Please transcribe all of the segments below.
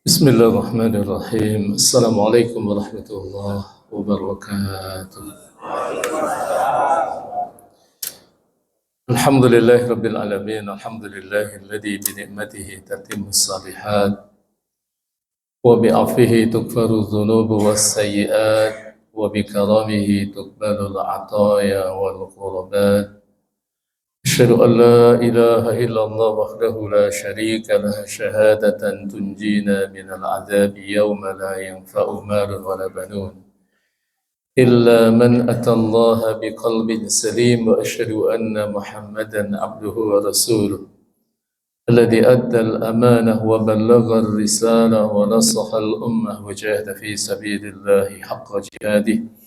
Bismillahirrahmanirrahim. Assalamualaikum warahmatullahi wabarakatuh. Alhamdulillahi rabbil alamin. Alhamdulillahilladzi bi ni'matihi tatimmus shalihat wa bi 'afwihi tukfaru dhunubu was sayyi'at wa bi karamihi tuqbalul 'ataya wal qurbat. Asyhadu an la ilaha illallah wahdahu la syarika lah syahadatan tunjina minal 'adzabi yawma la yanfa'u malun wala banun illa man atallaha biqalbin salim wa asyhadu anna Muhammadan 'abduhu wa rasuluh alladzi adda al-amanah wa ballagha ar-risalah wa nasaha al-ummah wa jahada fi sabilillahi haqqa jihadihi.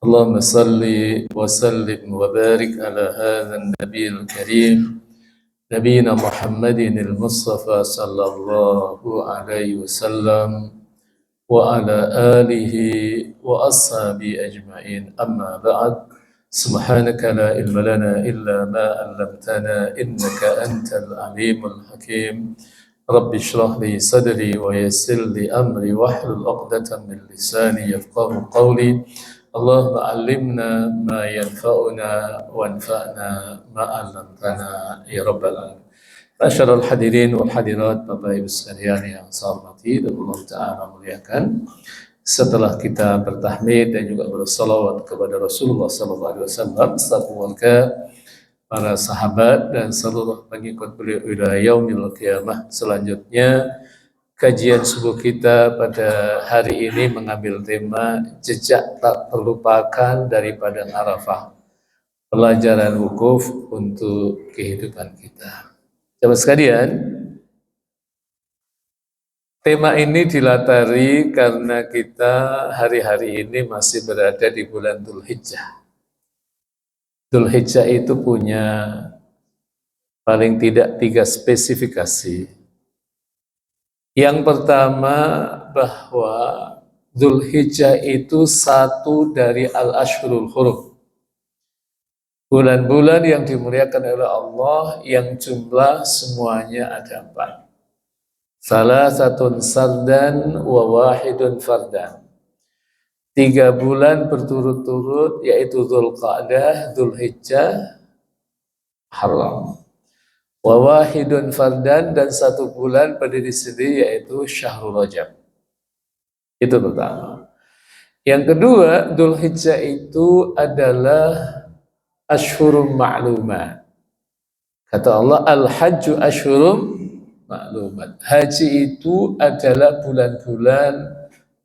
اللهم صل وسلم وبارك على هذا النبي الكريم نبينا محمد المصطفى صلى الله عليه وسلم وعلى آله وأصحابه أجمعين أما بعد سبحانك لا علم لنا إلا ما علمتنا إنك أنت العليم الحكيم رب اشرح لي صدري ويسر لي أمري واحلل عقدة من لساني يفقهوا قولي اللهم علمنا ما ينفعنا وانفعنا ما علمتنا ya rabbal alamin. Masyarul hadirin wal hadirat, Bapak Ibu sekalian yang saya hormati dan Allah Ta'ala muliakan. Setelah kita bertahmid dan juga bersalawat kepada Rasulullah SAW, serta keluarga, para sahabat dan seluruh pengikut beliau ila yaumil qiyamah. Selanjutnya kajian subuh kita pada hari ini mengambil tema jejak tak terlupakan dari Padang Arafah, pelajaran wukuf untuk kehidupan kita. Sahabat sekalian, tema ini dilatari karena kita hari-hari ini masih berada di bulan Dzulhijjah. Dzulhijjah itu punya paling tidak 3 spesifikasi. Yang pertama, bahwa Dzulhijjah itu satu dari al-ashhurul hurum, bulan-bulan yang dimuliakan oleh Allah yang jumlah semuanya ada 4. Salasatun sardan wa wahidun fardan. 3 bulan berturut-turut, yaitu Dzulqa'dah, Dzulhijjah, Haram. Wa wahidun fardan, dan 1 bulan berdiri sendiri, yaitu Syahrul Rajab. Itu pertama. Yang kedua, Dzulhijjah itu adalah Ashhurum Ma'lumat. Kata Allah, Al-Hajju Ashhurum Ma'lumat. Haji itu adalah bulan-bulan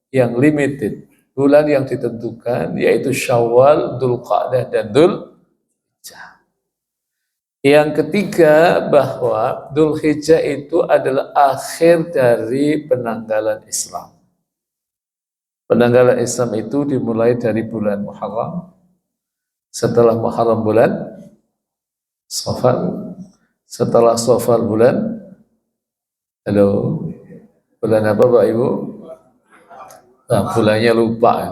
yang limited, bulan yang ditentukan, yaitu Syawal, Dzulqa'dah, dan Dzulhijjah. Yang ketiga, bahwa Dzulhijjah itu adalah akhir dari penanggalan Islam. Penanggalan Islam itu dimulai dari bulan Muharram, setelah Muharram bulan Safar, setelah Safar bulan bulan apa Pak Ibu? Nah, bulannya lupa.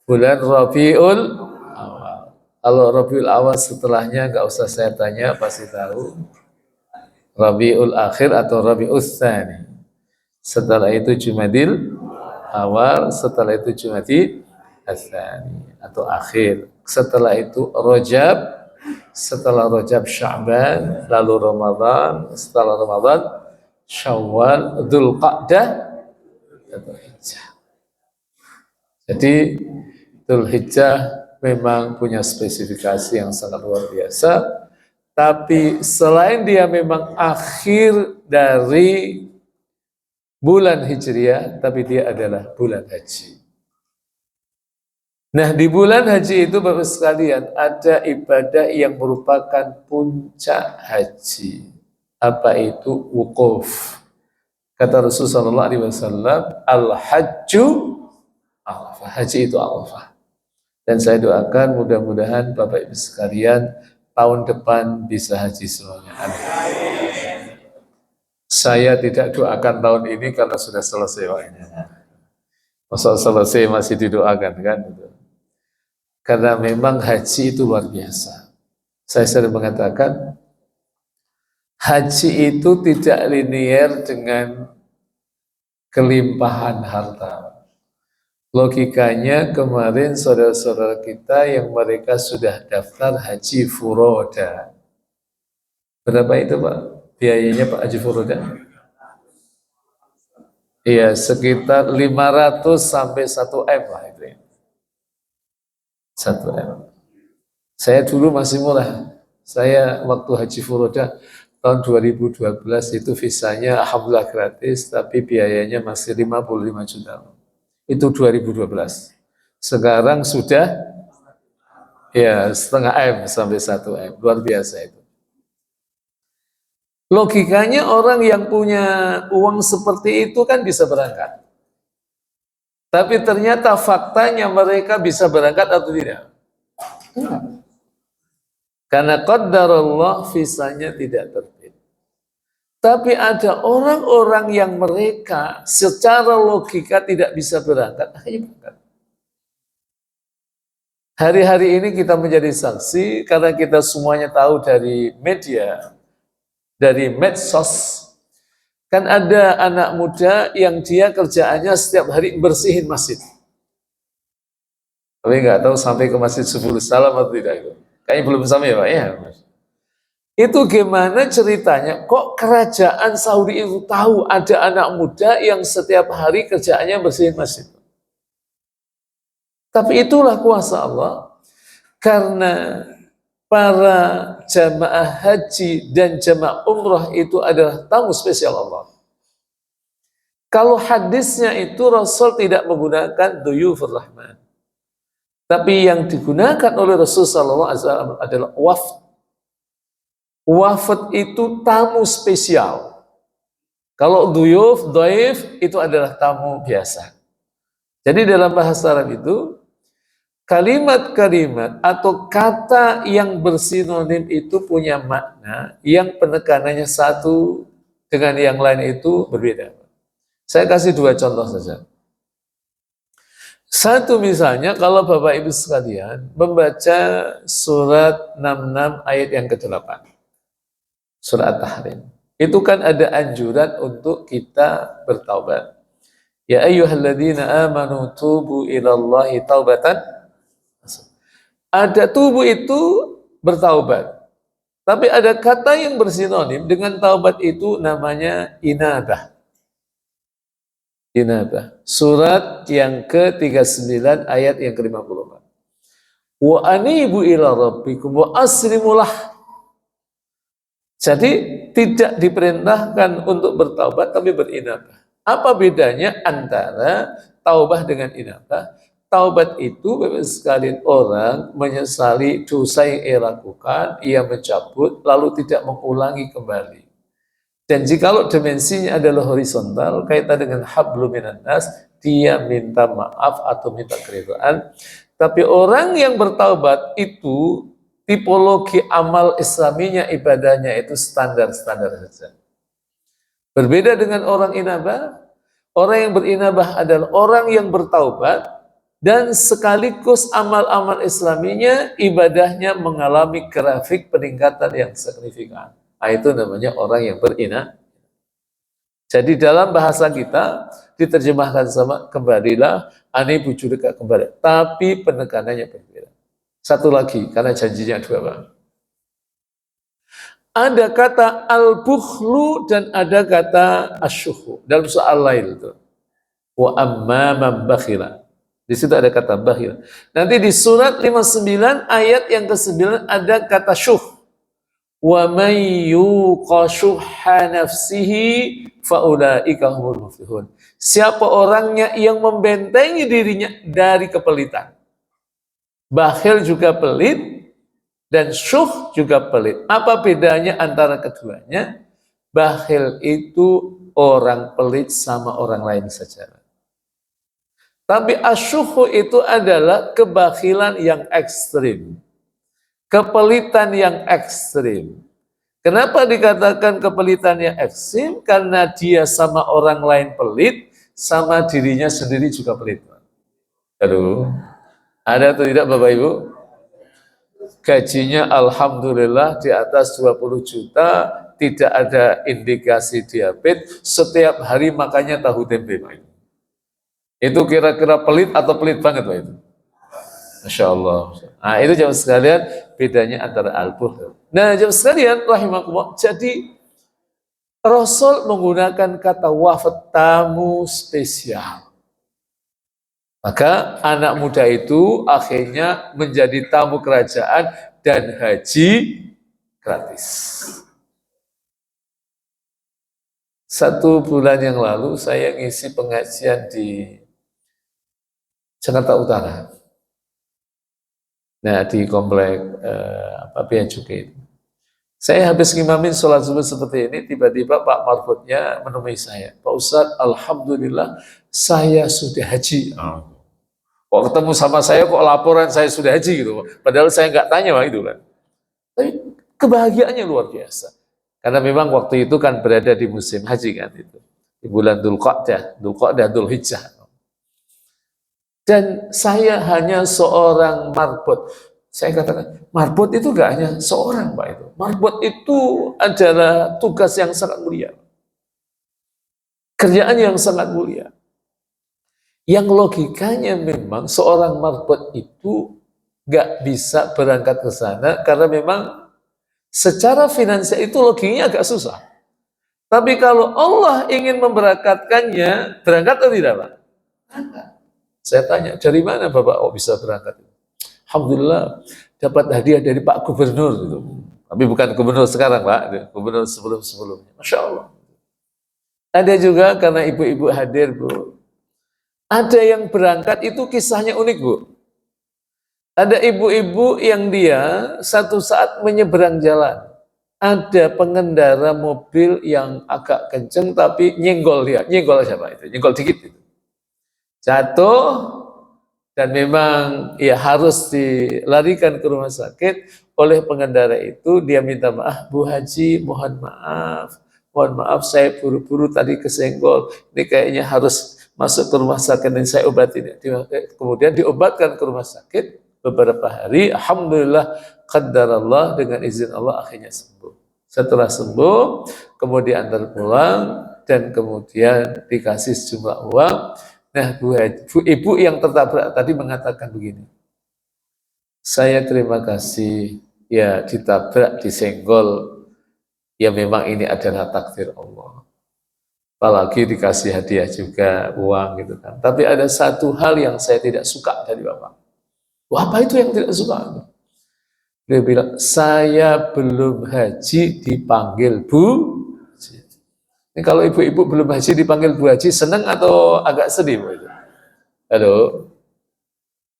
Bulan Rabiul Awal. Kalau Rabiul Awal setelahnya nggak usah saya tanya, pasti tahu. Rabiul Akhir atau Rabiul Tsani. Setelah itu Jumadil Awal, setelah itu Jumadil Tsani atau Akhir. Setelah itu Rajab, setelah Rajab Sya'ban, lalu Ramadan, setelah Ramadan Syawal, Dzulqa'dah, dan Dzulhijjah. Jadi Dzulhijjah memang punya spesifikasi yang sangat luar biasa, tapi selain dia memang akhir dari bulan Hijriah, tapi dia adalah bulan haji. Nah, di bulan haji itu Bapak sekalian, ada ibadah yang merupakan puncak haji. Apa itu? Wukuf. Kata Rasulullah SAW, Al-Hajju Arafah. Haji itu Arafah. Dan saya doakan mudah-mudahan Bapak Ibu sekalian tahun depan bisa haji semuanya. Amin. Saya tidak doakan tahun ini karena sudah selesai waktunya. Masa selesai masih didoakan kan? Karena memang haji itu luar biasa. Saya sering mengatakan haji itu tidak linear dengan kelimpahan harta. Logikanya kemarin saudara-saudara kita yang mereka sudah daftar haji furoda. Berapa itu Pak? Biayanya Pak haji furoda? Iya, sekitar 500 sampai 1 M lah itu ya. 1 M. Saya dulu masih murah. Saya waktu haji furoda tahun 2012 itu visanya alhamdulillah gratis, tapi biayanya masih 55 juta. Itu 2012. Sekarang sudah ya setengah M sampai 1 M. Luar biasa itu. Logikanya orang yang punya uang seperti itu kan bisa berangkat. Tapi ternyata faktanya mereka bisa berangkat atau tidak? Karena qaddarallah visanya tidak terbit. Tapi ada orang-orang yang mereka secara logika tidak bisa berangkat, akhirnya berangkat. Hari-hari ini kita menjadi saksi karena kita semuanya tahu dari media, dari medsos, kan ada anak muda yang dia kerjaannya setiap hari bersihin masjid. Tapi nggak tahu sampai ke masjid 10 salam atau tidak itu. Kayaknya belum sampai ya Pak ya. Itu gimana ceritanya? Kok kerajaan Saudi itu tahu ada anak muda yang setiap hari kerjaannya bersihin masjid? Tapi itulah kuasa Allah. Karena para jamaah haji dan jamaah umrah itu adalah tamu spesial Allah. Kalau hadisnya itu Rasul tidak menggunakan duyufur rahman. Tapi yang digunakan oleh Rasul SAW adalah wafd. Wafd itu tamu spesial. Kalau duyuf, dhaif itu adalah tamu biasa. Jadi dalam bahasa Arab itu kalimat-kalimat atau kata yang bersinonim itu punya makna yang penekanannya satu dengan yang lain itu berbeda. Saya kasih 2 contoh saja. Satu misalnya kalau Bapak Ibu sekalian membaca surat 66 ayat yang ke-8. Surat At-Tahrim. Itu kan ada anjuran untuk kita bertaubat. Ya ayyuhalladzina amanu tubu ilallahi taubatan. Ada tubuh itu bertaubat. Tapi ada kata yang bersinonim dengan taubat itu namanya inabah. Inabah. Surat yang ke-39 ayat yang ke-54. Wa anibu ila rabbikum wa aslimulah. Jadi tidak diperintahkan untuk bertaubat tapi berinabah. Apa bedanya antara taubah dengan inabah? Taubat itu Bapak sekalian orang menyesali dosa yang ia lakukan, ia mencabut, lalu tidak mengulangi kembali. Dan jikalau dimensinya adalah horizontal, kaitan dengan hablum minan nas, dia minta maaf atau minta keridhaan. Tapi orang yang bertaubat itu tipologi amal islaminya, ibadahnya itu standar-standar saja. Berbeda dengan orang inabah, orang yang berinabah adalah orang yang bertaubat dan sekaligus amal-amal islaminya, ibadahnya mengalami grafik peningkatan yang signifikan. Nah, itu namanya orang yang berinabah. Jadi dalam bahasa kita diterjemahkan sama kembalilah, ani bujurika kembali. Tapi penekanannya berbeda. Satu lagi, karena janjinya 2 Bang. Ada kata al-bukhlu dan ada kata asyuhu dalam soal lain itu. Wa amma man bakhila. Di situ ada kata bakhil. Nanti di surat 59 ayat yang ke-9 ada kata syuh. Wa may yuqa syuhha nafsihi faulaika humul muflihun. Siapa orangnya yang membentengi dirinya dari kepelitan. Bakhil juga pelit dan syuh juga pelit. Apa bedanya antara keduanya? Bakhil itu orang pelit sama orang lain saja. Tapi asyuhu itu adalah kebakhilan yang ekstrim. Kepelitan yang ekstrim. Kenapa dikatakan kepelitan yang ekstrim? Karena dia sama orang lain pelit, sama dirinya sendiri juga pelit. Aduh, ada atau tidak Bapak Ibu? Gajinya alhamdulillah di atas 20 juta, tidak ada indikasi diabetes, setiap hari makannya tahu tempe Pak. Itu kira-kira pelit atau pelit banget Pak itu? Masya Allah. Nah itu jamaah sekalian bedanya antara al-buhl. Nah jamaah sekalian rahimakumullah, jadi Rasul menggunakan kata wafat, tamu spesial. Maka anak muda itu akhirnya menjadi tamu kerajaan dan haji gratis. 1 bulan yang lalu saya ngisi pengajian di Jakarta Utara. Nah di komplek Bea Cukai. Saya habis ngimamin sholat subuh seperti ini, tiba-tiba Pak Marfudnya menemui saya. Pak Ustadz, alhamdulillah saya sudah haji. Kok ketemu sama saya kok laporan saya sudah haji gitu. Padahal saya nggak tanya Pak itu kan. Tapi kebahagiaannya luar biasa. Karena memang waktu itu kan berada di musim haji kan itu. Di bulan Dzulqa'dah, Dzulhijjah. Dan saya hanya seorang marbot. Saya katakan, marbot itu gak hanya seorang Pak itu. Marbot itu adalah tugas yang sangat mulia. Kerjaan yang sangat mulia. Yang logikanya memang seorang marbot itu gak bisa berangkat ke sana karena memang secara finansial itu logikanya agak susah. Tapi kalau Allah ingin memberangkatkannya, berangkat atau tidak Pak? Berangkat. Saya tanya, dari mana Bapak bisa berangkat? Alhamdulillah dapat hadiah dari Pak Gubernur gitu. Tapi bukan gubernur sekarang Pak, gubernur sebelum-sebelumnya. Masya Allah. Ada juga karena ibu-ibu hadir Bu. Ada yang berangkat itu kisahnya unik Bu. Ada ibu-ibu yang dia satu saat menyeberang jalan. Ada pengendara mobil yang agak kenceng tapi nyenggol dia. Nyenggol siapa itu? Nyenggol dikit itu. Jatuh. Dan memang ya harus dilarikan ke rumah sakit oleh pengendara itu. Dia minta maaf, Bu Haji, mohon maaf saya buru-buru tadi kesenggol. Ini kayaknya harus masuk ke rumah sakit dan saya obatin. Kemudian diobatkan ke rumah sakit beberapa hari. Alhamdulillah, qaddarallah dengan izin Allah akhirnya sembuh. Setelah sembuh, kemudian antar pulang dan kemudian dikasih sejumlah uang. Nah, ibu yang tertabrak tadi mengatakan begini, saya terima kasih ya ditabrak, disenggol, ya memang ini adalah takdir Allah. Apalagi dikasih hadiah juga, uang gitu kan. Tapi ada satu hal yang saya tidak suka dari Bapak. Wah, apa itu yang tidak suka? Dia bilang, saya belum haji dipanggil Bu. Ini kalau ibu-ibu belum haji dipanggil Bu Haji, senang atau agak sedih Bu? Halo,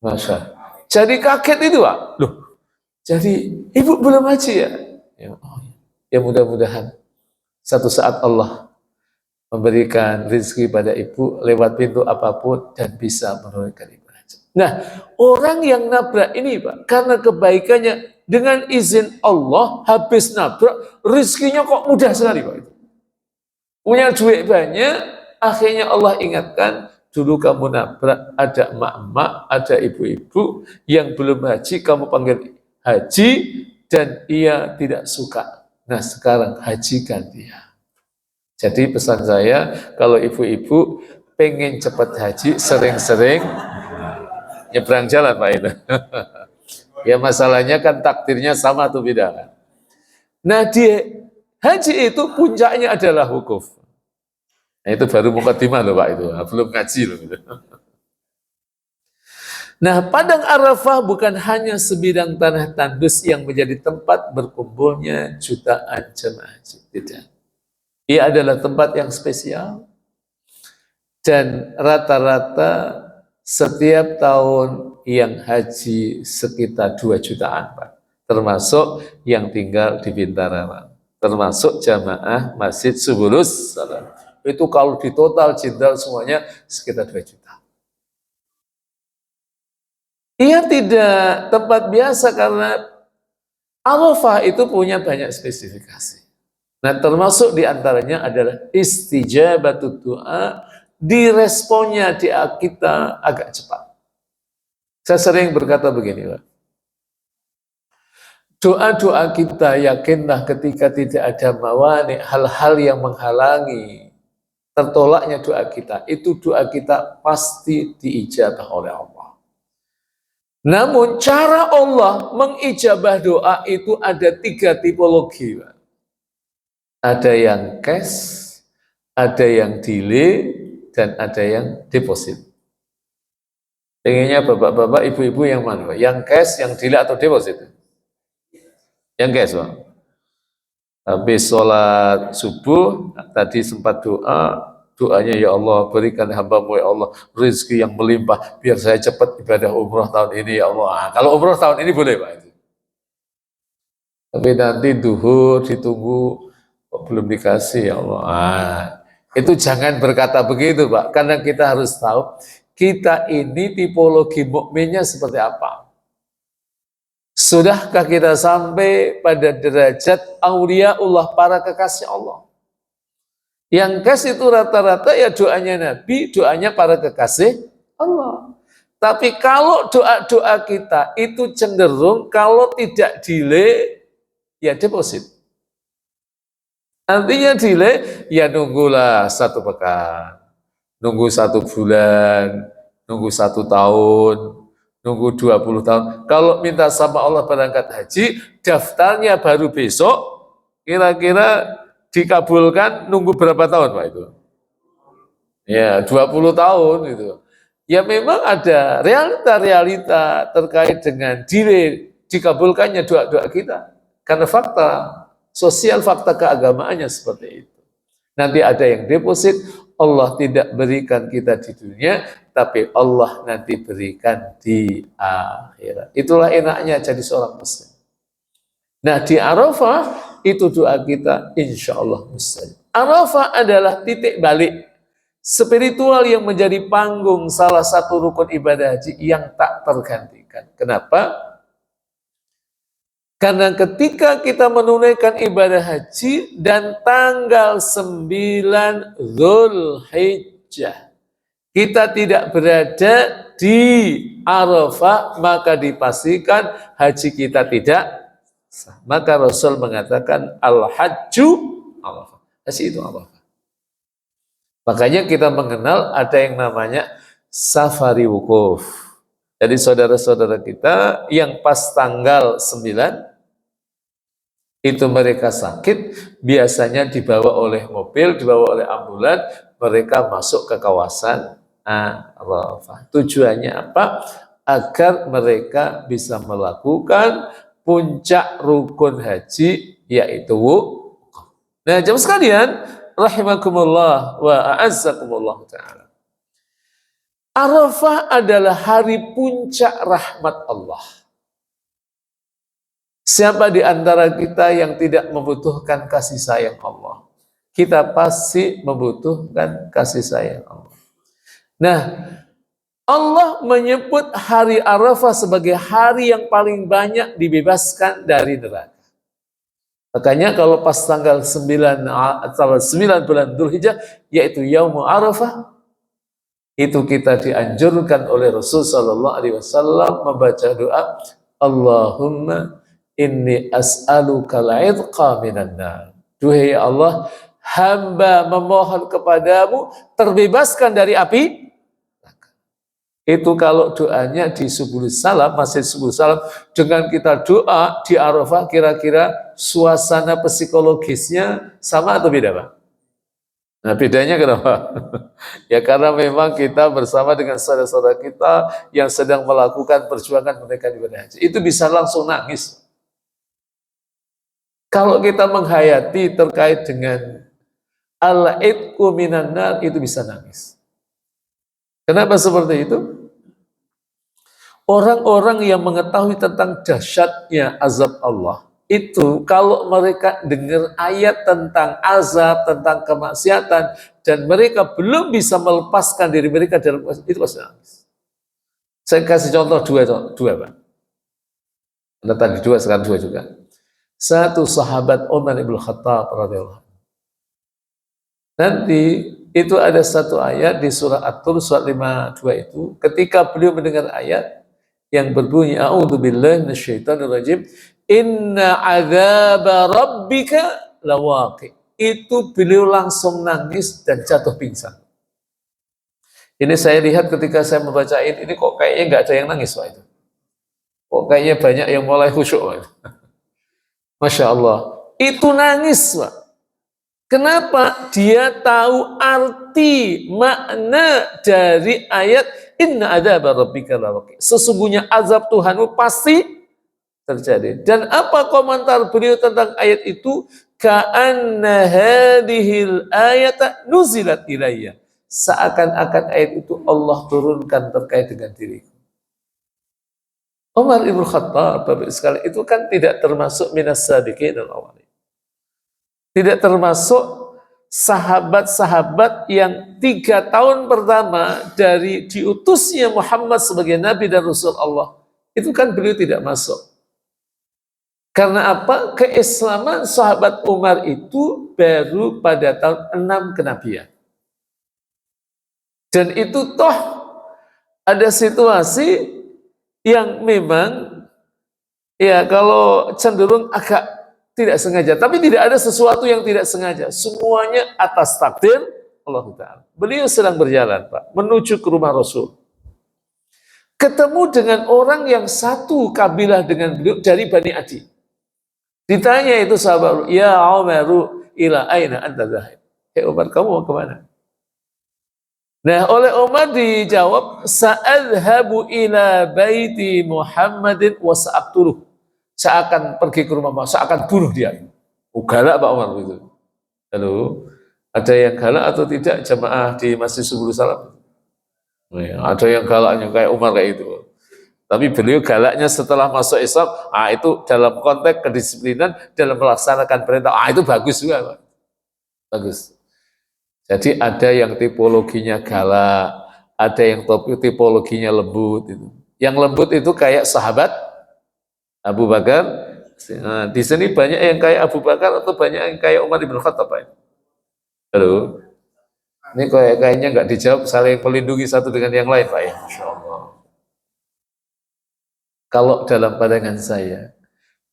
Masya. Jadi kaget itu Pak. Loh, jadi ibu belum haji ya? Ya mudah-mudahan satu saat Allah memberikan rezeki pada ibu lewat pintu apapun dan bisa menurunkan ibu haji. Nah, orang yang nabrak ini Pak, karena kebaikannya dengan izin Allah habis nabrak, rezekinya kok mudah sekali Pak itu. Punya duit banyak, akhirnya Allah ingatkan, dulu kamu nabrak, ada emak-emak, ada ibu-ibu yang belum haji, kamu panggil haji, dan ia tidak suka. Nah sekarang hajikan dia. Jadi pesan saya, kalau ibu-ibu pengen cepat haji, sering-sering nyebrang jalan Pak itu. Ya masalahnya kan takdirnya sama atau beda kan. Nah di haji itu puncaknya adalah wukuf. Nah, itu baru mukadimah loh Pak itu, belum ngaji loh. Gitu. Nah, Padang Arafah bukan hanya sebidang tanah tandus yang menjadi tempat berkumpulnya jutaan jemaah haji. Tidak. Ia adalah tempat yang spesial dan rata-rata setiap tahun yang haji sekitar 2 jutaan Pak. Termasuk yang tinggal di Bintara Pak. Termasuk jamaah Masjid Subulus Salam. Itu kalau di total jenderal semuanya sekitar 2 juta. Ia tidak tempat biasa karena Arafah itu punya banyak spesifikasi. Nah termasuk diantaranya adalah istijabatut doa diresponnya di kita agak cepat. Saya sering berkata begini, Pak. Doa-doa kita yakinlah ketika tidak ada mawani, hal-hal yang menghalangi tertolaknya doa kita, itu doa kita pasti diijabah oleh Allah. Namun cara Allah mengijabah doa itu ada 3 tipologi, Pak. Ada yang cash, ada yang delay, dan ada yang deposit. Pengennya bapak-bapak, ibu-ibu yang mana, Pak? Yang cash, yang delay, atau deposit? Yang cash, Pak. Habis sholat subuh, tadi sempat doanya, ya Allah berikan hamba-Mu ya Allah rezeki yang melimpah, biar saya cepat ibadah umroh tahun ini ya Allah. Kalau umroh tahun ini boleh, Pak. Tapi nanti duhur ditunggu, kok belum dikasih ya Allah. Itu jangan berkata begitu, Pak, karena kita harus tahu kita ini tipologi mukminnya seperti apa. Sudahkah kita sampai pada derajat auliaullah, para kekasih Allah? Yang kasih itu rata-rata ya doanya Nabi, doanya para kekasih Allah. Tapi kalau doa-doa kita itu cenderung kalau tidak delay, ya deposit. Artinya delay, ya nunggulah 1 pekan, nunggu 1 bulan, nunggu 1 tahun, nunggu 20 tahun. Kalau minta sama Allah berangkat haji, daftarnya baru besok, kira-kira dikabulkan nunggu berapa tahun, Pak, itu? Ya, 20 tahun itu. Ya memang ada realita-realita terkait dengan delay dikabulkannya doa-doa kita. Karena fakta sosial, fakta keagamaannya seperti itu. Nanti ada yang deposit, Allah tidak berikan kita di dunia, tapi Allah nanti berikan di akhirat. Itulah enaknya jadi seorang muslim. Nah, di Arafah itu doa kita insya Allah mustajab. Arafah adalah titik balik spiritual yang menjadi panggung salah satu rukun ibadah haji yang tak tergantikan. Kenapa? Karena ketika kita menunaikan ibadah haji dan tanggal 9 Zulhijjah, kita tidak berada di Arafah, maka dipastikan haji kita tidak sah. Maka Rasul mengatakan al-hajju Arafah. Haji itu Arafah. Makanya kita mengenal ada yang namanya safari wukuf. Jadi saudara-saudara kita yang pas tanggal 9 itu mereka sakit, biasanya dibawa oleh mobil, dibawa oleh ambulan, mereka masuk ke kawasan Arafah. Tujuannya apa? Agar mereka bisa melakukan puncak rukun haji, yaitu wukuf. Nah, jemaah sekalian, rahimakumullah wa a'azzakumullah ta'ala. Arafah adalah hari puncak rahmat Allah. Siapa di antara kita yang tidak membutuhkan kasih sayang Allah? Kita pasti membutuhkan kasih sayang Allah. Nah, Allah menyebut hari Arafah sebagai hari yang paling banyak dibebaskan dari neraka. Makanya kalau pas tanggal 9 bulan Dzulhijjah, yaitu Yaumul Arafah, itu kita dianjurkan oleh Rasul sallallahu alaihi wasallam membaca doa, Allahumma inni as'aluka al-'idqa minan nar. Duhai Allah, hamba memohon kepadamu terbebaskan dari api. Itu kalau doanya di Subul Salam, Masjid Subul Salam, dengan kita doa di Arafah, kira-kira suasana psikologisnya sama atau beda, Pak? Nah, bedanya kenapa? Ya karena memang kita bersama dengan saudara-saudara kita yang sedang melakukan perjuangan menunaikan ibadah haji. Itu bisa langsung nangis. Kalau kita menghayati terkait dengan al-'idqu minan nar, itu bisa nangis. Kenapa seperti itu? Orang-orang yang mengetahui tentang dahsyatnya azab Allah, itu kalau mereka dengar ayat tentang azab, tentang kemaksiatan, dan mereka belum bisa melepaskan diri mereka dalam itu pasti nangis. Saya kasih contoh dua, Pak. Ada tadi dua, sekarang dua juga. Satu sahabat Umar ibn Khattab radhiyallahu anhu. Nanti itu ada satu ayat di surah At-Tur surat 52 itu, ketika beliau mendengar ayat yang berbunyi a'udzubillahi minasyaitonirrajim, inna adzaba rabbika lawaqi. Itu beliau langsung nangis dan jatuh pingsan. Ini saya lihat ketika saya membacain ini kok kayaknya nggak ada yang nangis Pak itu. Kok kayaknya banyak yang mulai khusyuk Pak. Masya Allah. Itu nangis Pak. Kenapa? Dia tahu arti makna dari ayat inna adzaba rabbika lawaqi. Sesungguhnya azab Tuhanmu pasti terjadi. Dan apa komentar beliau tentang ayat itu? Ka'anna hadhil ayata nuzilat ilayya. Seakan-akan ayat itu Allah turunkan terkait dengan diriku. Umar ibn Khattab, Bapak sekali, itu kan tidak termasuk minas sabiqin al-awwalin. Tidak termasuk sahabat-sahabat yang 3 tahun pertama dari diutusnya Muhammad sebagai Nabi dan Rasul Allah. Itu kan beliau tidak masuk. Karena apa? Keislaman sahabat Umar itu baru pada tahun 6 kenabian. Dan itu toh ada situasi yang memang ya kalau cenderung agak tidak sengaja, tapi tidak ada sesuatu yang tidak sengaja. Semuanya atas takdir Allah Ta'ala. Beliau sedang berjalan Pak, menuju ke rumah Rasul. Ketemu dengan orang yang satu kabilah dengan beliau dari Bani Adi. Ditanya itu sahabat, ya Umaru ila aina anta dzahib. Hei Umar, kamu mau kemana? Nah, oleh Umar dijawab, sa'adhabu ila baiti Muhammadin wa sa'aqtuluh. Saya akan pergi ke rumah Muhammad, saya akan bunuh dia. Oh, galak Pak Umar itu. Halo, ada yang galak atau tidak jamaah di Masjid Subul Salam? Ada yang galaknya kayak Umar kayak itu. Tapi beliau galaknya setelah masuk Islam, itu dalam konteks kedisiplinan dalam melaksanakan perintah, itu bagus juga Pak. Bagus. Jadi ada yang tipologinya galak, ada yang tipologinya lembut. Itu. Yang lembut itu kayak sahabat Abu Bakar. Nah, di sini banyak yang kayak Abu Bakar atau banyak yang kayak Umar bin Khattab. Halo, ini kayaknya nggak dijawab, saling melindungi satu dengan yang lain Pak ya. Masya Allah. Kalau dalam pandangan saya,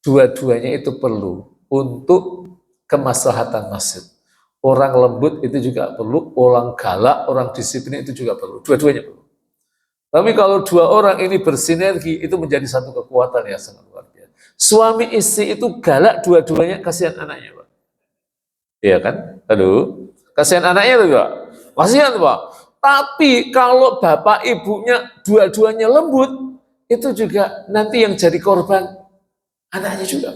dua-duanya itu perlu untuk kemaslahatan masjid. Orang lembut itu juga perlu, orang galak, orang disiplin itu juga perlu. Dua-duanya perlu. Tapi kalau dua orang ini bersinergi, itu menjadi satu kekuatan yang sangat luar biasa. Suami istri itu galak dua-duanya, kasihan anaknya, Pak. Iya kan? Aduh, kasihan anaknya tuh, Pak. Kasihan, Pak. Tapi kalau bapak ibunya dua-duanya lembut, itu juga nanti yang jadi korban anaknya juga.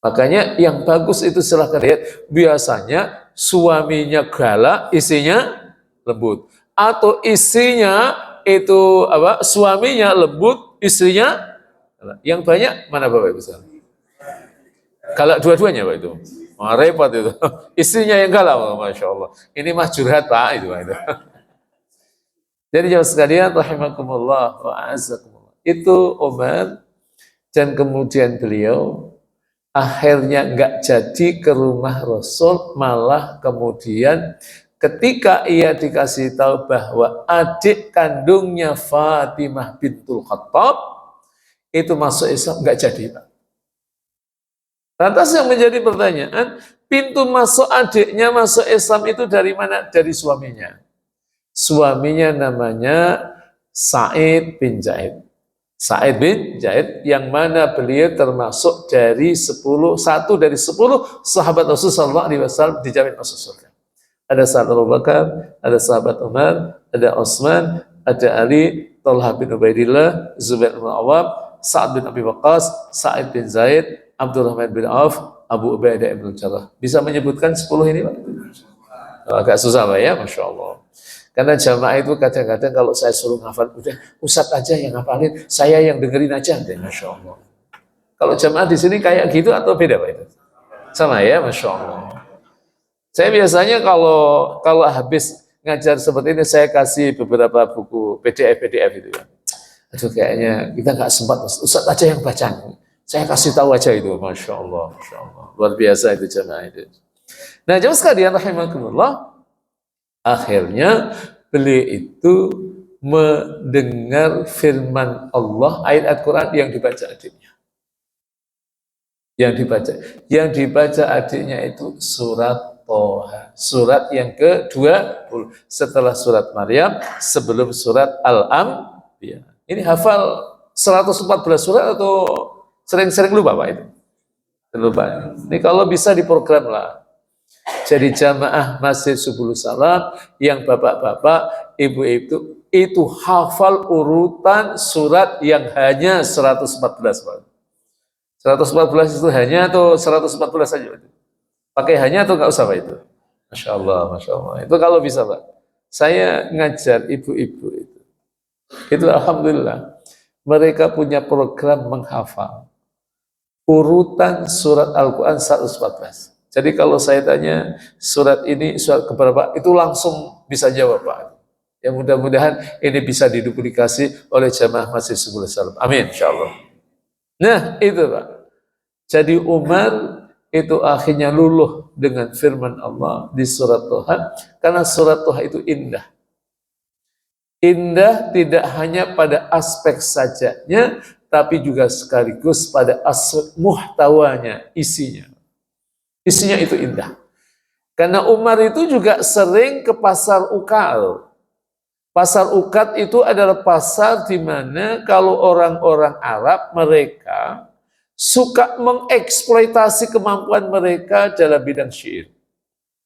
Makanya yang bagus itu silahkan lihat, biasanya suaminya galak, istrinya lembut. Atau istrinya itu suaminya lembut, istrinya galak. Yang banyak mana Bapak Ibu? Galak dua-duanya Pak itu. Repot itu. Istrinya yang galak, Masya Allah. Ini mah curhat Pak itu. Jadi jamaah sekalian, rahimakumullah wa a'azzakumullah. Itu Umar, dan kemudian beliau akhirnya nggak jadi ke rumah Rasul, malah kemudian ketika ia dikasih tahu bahwa adik kandungnya Fatimah bintul Khattab itu masuk Islam, nggak jadi Pak. Lantas yang menjadi pertanyaan, pintu masuk adiknya masuk Islam itu dari mana? Dari suaminya. Suaminya namanya Sa'id bin Zaid. Sa'id bin Zaid, yang mana beliau termasuk dari 10 sahabat Rasulullah SAW dijamin masuk surga. Ada sahabat Abu Bakar, ada sahabat Umar, ada Utsman, ada Ali, Talha bin Ubaidillah, Zubair bin Awwam, Sa'ad bin Abi Waqqas, Sa'id bin Zaid, Abdurrahman bin Auf, Abu Ubaidah bin Jarrah. Bisa menyebutkan 10 ini Pak? Agak susah Pak ya, Masya Allah. Karena jamaah itu kadang-kadang kalau saya suruh ngafal, udah Ustadz aja yang ngafalin, saya yang dengerin aja, Masya Allah. Kalau jamaah di sini kayak gitu atau beda Pak itu? Sama ya, Masya Allah. Saya biasanya kalau habis ngajar seperti ini, saya kasih beberapa buku PDF itu ya. Aduh kayaknya kita nggak sempat, Ustadz aja yang baca. Saya kasih tahu aja itu, Masya Allah, Masya Allah. Luar biasa itu jamaah itu. Nah, jamaah sekalian, rahimakumullah. Akhirnya beliau itu mendengar firman Allah, ayat Al-Quran yang dibaca adiknya. Yang dibaca adiknya itu surat Toha, surat yang ke-20 setelah surat Maryam, sebelum surat Al-Anbiya. Ini hafal 114 surat atau sering-sering lupa Pak itu? Lupa. Ini kalau bisa diprogram lah. Jadi jamaah Masjid Subul Salam yang bapak-bapak, ibu-ibu itu hafal urutan surat yang hanya 114 Pak. 114 itu hanya atau 114 saja? Pakai hanya atau nggak usah Pak itu? Masya Allah, Masya Allah. Itu kalau bisa Pak. Saya ngajar ibu-ibu itu. Itu Alhamdulillah. Mereka punya program menghafal urutan surat Al-Quran 114. Jadi kalau saya tanya surat ini, surat keberapa, itu langsung bisa jawab Pak. Ya mudah-mudahan ini bisa diduplikasi oleh jamaah Masjid Subul Salam. Amin, insyaAllah. Nah, itu Pak. Jadi Umar itu akhirnya luluh dengan firman Allah di surat Toha, karena surat Toha itu indah. Indah tidak hanya pada aspek sajanya, tapi juga sekaligus pada aspek muhtawanya, isinya. Isinya itu indah. Karena Umar itu juga sering ke pasar Ukal. Pasar Ukat itu adalah pasar di mana kalau orang-orang Arab mereka suka mengeksploitasi kemampuan mereka dalam bidang syair.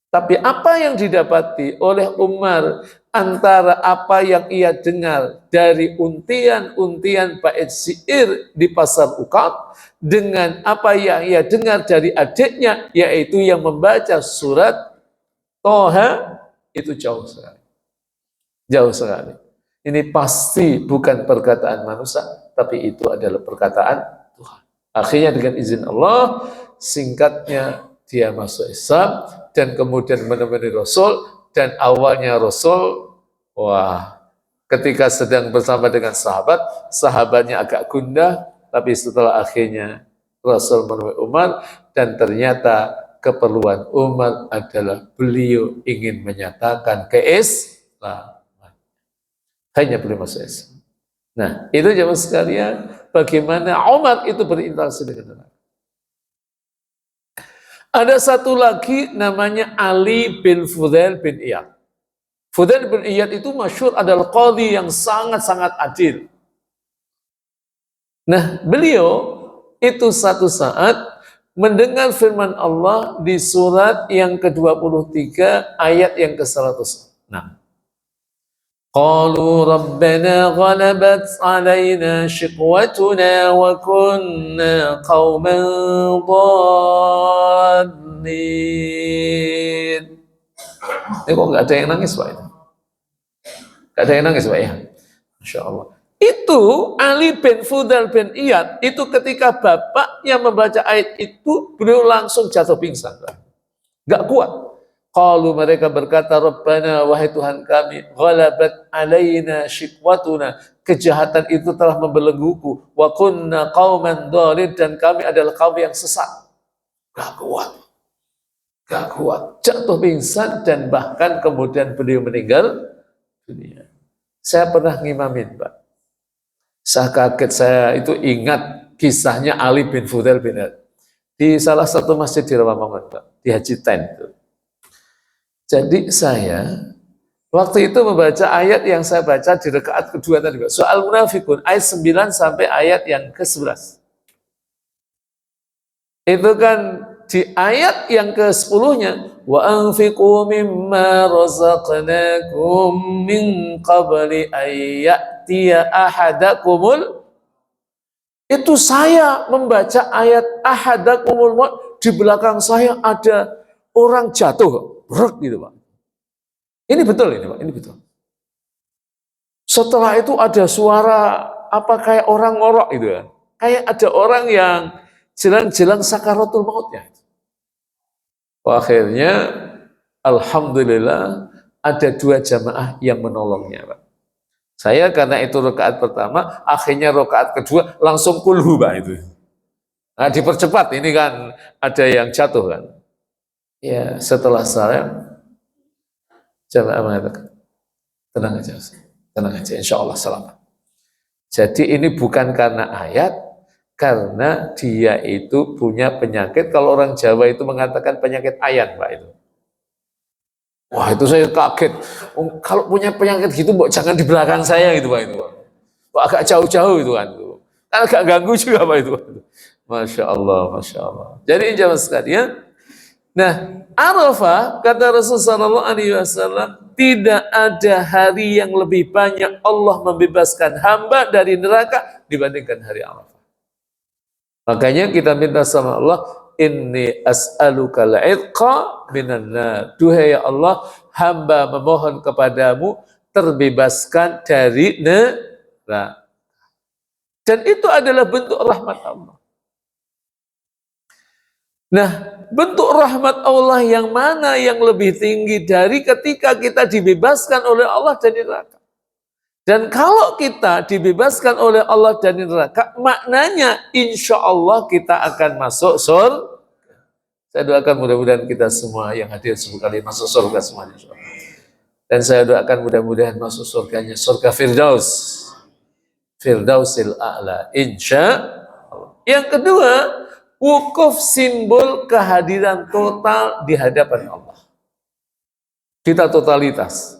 Tapi apa yang didapati oleh Umar antara apa yang ia dengar dari untian-untian bait syair di pasar Ukat dengan apa yang ia dengar dari adiknya, yaitu yang membaca surat Toha, itu jauh sekali. Jauh sekali. Ini pasti bukan perkataan manusia, tapi itu adalah perkataan Tuhan. Akhirnya dengan izin Allah, singkatnya dia masuk Islam dan kemudian menemani Rasul, dan awalnya Rasul, ketika sedang bersama dengan sahabat, sahabatnya agak gundah, tapi setelah akhirnya Rasul menemui Umar, dan ternyata keperluan Umar adalah beliau ingin menyatakan keislaman. Hanya boleh masuk Islam. Nah, itu jemaah sekalian, bagaimana Umar itu berinteraksi dengan orang. Ada satu lagi namanya Ali bin Fudail bin Iyad. Fudail bin Iyad itu masyhur adalah qadhi yang sangat-sangat adil. Nah, beliau itu satu saat mendengar firman Allah di surat yang ke-23 ayat yang ke-106. Qalu rabbana ghalabat alaina shiqwatuna wa kunna qauman dhalin. Ini kok nggak ada yang nangis Pak? Nggak ada yang nangis Pak ya? Masya Allah. Itu Ali bin Fudail bin Iyad, itu ketika bapaknya membaca ayat itu, beliau langsung jatuh pingsan. Nggak kuat. Qalu, mereka berkata, Rabbana, wahai Tuhan kami, ghalabat alaina shiqwatuna, kejahatan itu telah membelengguku, wa kunna qauman dhalin, dan kami adalah kaum yang sesat. Gak kuat, jatuh pingsan, dan bahkan kemudian beliau meninggal dunia. Saya pernah ngimamin Pak, saya kaget, saya itu ingat kisahnya Ali bin Fudail bin Iyad di salah satu masjid di Rawamangun Pak, di Haji Ten. Jadi saya waktu itu membaca ayat yang saya baca di rakaat kedua tadi, soal munafikun, ayat 9 sampai ayat yang ke-11. Itu kan di ayat yang ke-10-nya, wa anfiqu mimma razaqnakum min qabli ayyatiya ahadakumul. Itu saya membaca ayat ahadakumul maut, di belakang saya ada orang jatuh. Berat gitu Pak. Ini betul ini Pak, ini betul. Setelah itu ada suara apa kayak orang ngorok gitu kan. Kayak ada orang yang jelang-jelang sakaratul mautnya. Akhirnya alhamdulillah ada 2 jamaah yang menolongnya Pak. Saya karena itu rakaat pertama, akhirnya rakaat kedua langsung kulhu Pak itu. Nah, dipercepat, ini kan ada yang jatuh kan. Ya, setelah saya Jamaah mengatakan, tenang aja, insya Allah selamat. Jadi ini bukan karena ayat, karena dia itu punya penyakit. Kalau orang Jawa itu mengatakan penyakit ayan, Pak itu. Wah itu saya kaget. Oh, kalau punya penyakit gitu, jangan di belakang saya gitu Pak itu. Pak, agak jauh-jauh itu kan. Kan agak ganggu juga Pak itu. Masya Allah, Masya Allah. Jadi jamaah sekalian, nah Arafah kata Rasulullah SAW, tidak ada hari yang lebih banyak Allah membebaskan hamba dari neraka dibandingkan hari Arafah. Makanya kita minta sama Allah, inni as'aluka al-'idqa minan nar. Duhai ya Allah, hamba memohon kepadamu terbebaskan dari neraka. Dan itu adalah bentuk rahmat Allah. Nah, bentuk rahmat Allah yang mana yang lebih tinggi dari ketika kita dibebaskan oleh Allah dari neraka? Dan kalau kita dibebaskan oleh Allah dari neraka, maknanya insya Allah kita akan masuk surga. Saya doakan mudah-mudahan kita semua yang hadir sekali masuk surga semuanya. Dan saya doakan mudah-mudahan masuk surganya surga Firdaus. Firdausil A'la. Insya Allah. Yang kedua, wukuf simbol kehadiran total di hadapan Allah. Kita totalitas.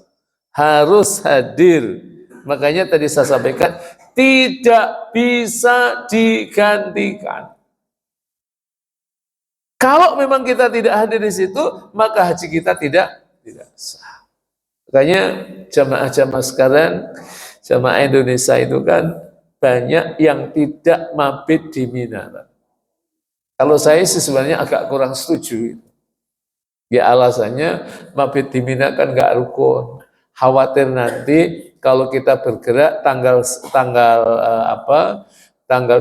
Harus hadir. Makanya tadi saya sampaikan, tidak bisa digantikan. Kalau memang kita tidak hadir di situ, maka haji kita tidak sah. Makanya jamaah-jamaah sekarang, jamaah Indonesia itu kan banyak yang tidak mabit di Mina. Kalau saya sih sebenarnya agak kurang setuju. Ya alasannya mabit di Mina kan nggak rukun. Khawatir nanti kalau kita bergerak tanggal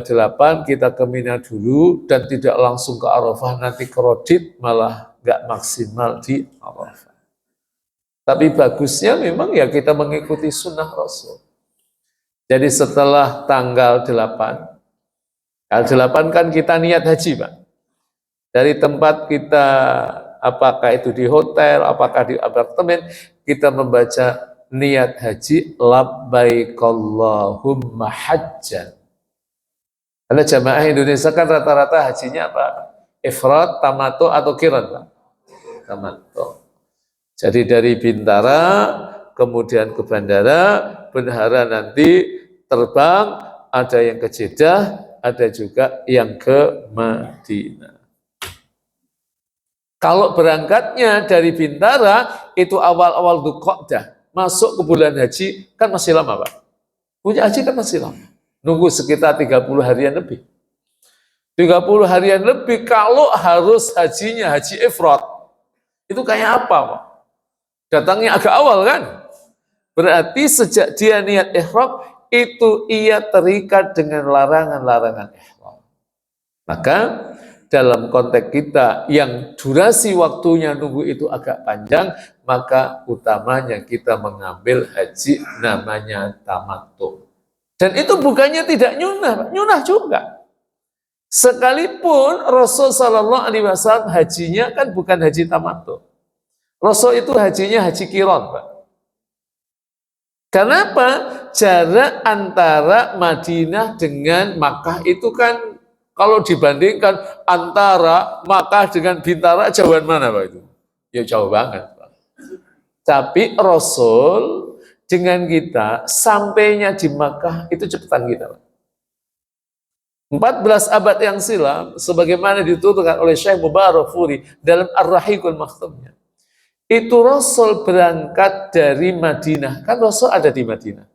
8 kita ke Mina dulu dan tidak langsung ke Arafah, nanti kredit malah nggak maksimal di Arafah. Tapi bagusnya memang ya kita mengikuti sunnah Rasul. Jadi setelah tanggal 8 kan kita niat haji Pak. Dari tempat kita, apakah itu di hotel, apakah di apartemen, kita membaca niat haji labbaik Allahumma hajjan. Karena jamaah Indonesia kan rata-rata hajinya apa? Ifrad, tamattu atau qiran, Pak? Tamattu. Jadi dari Bintara kemudian ke bandara, bendahara nanti terbang, ada yang ke Jeddah, ada juga yang ke Madinah. Kalau berangkatnya dari Bintara, itu awal-awal Dzulqa'dah, masuk ke bulan haji, kan masih lama Pak. Punya haji kan masih lama. Nunggu sekitar 30 harian lebih. 30 harian lebih kalau harus hajinya haji ifrad. Itu kayak apa Pak? Datangnya agak awal kan? Berarti sejak dia niat ihram, itu ia terikat dengan larangan-larangan ihram. Maka dalam konteks kita yang durasi waktunya nunggu itu agak panjang, maka utamanya kita mengambil haji namanya tamattu. Dan itu bukannya tidak nyunah juga. Sekalipun Rasul Sallallahu Alaihi Wasallam hajinya kan bukan haji tamattu. Rasul itu hajinya haji qiran, Pak. Kenapa? Jarak antara Madinah dengan Makkah itu kan kalau dibandingkan antara Makkah dengan Bintara, jauhan mana Pak itu? Ya jauh banget Pak. Tapi Rasul dengan kita sampainya di Makkah itu cepetan kita Pak. 14 abad yang silam, sebagaimana dituturkan oleh Syekh Mubarakfuri dalam Ar-Rahiqul Makhtumnya. Itu Rasul berangkat dari Madinah, kan Rasul ada di Madinah.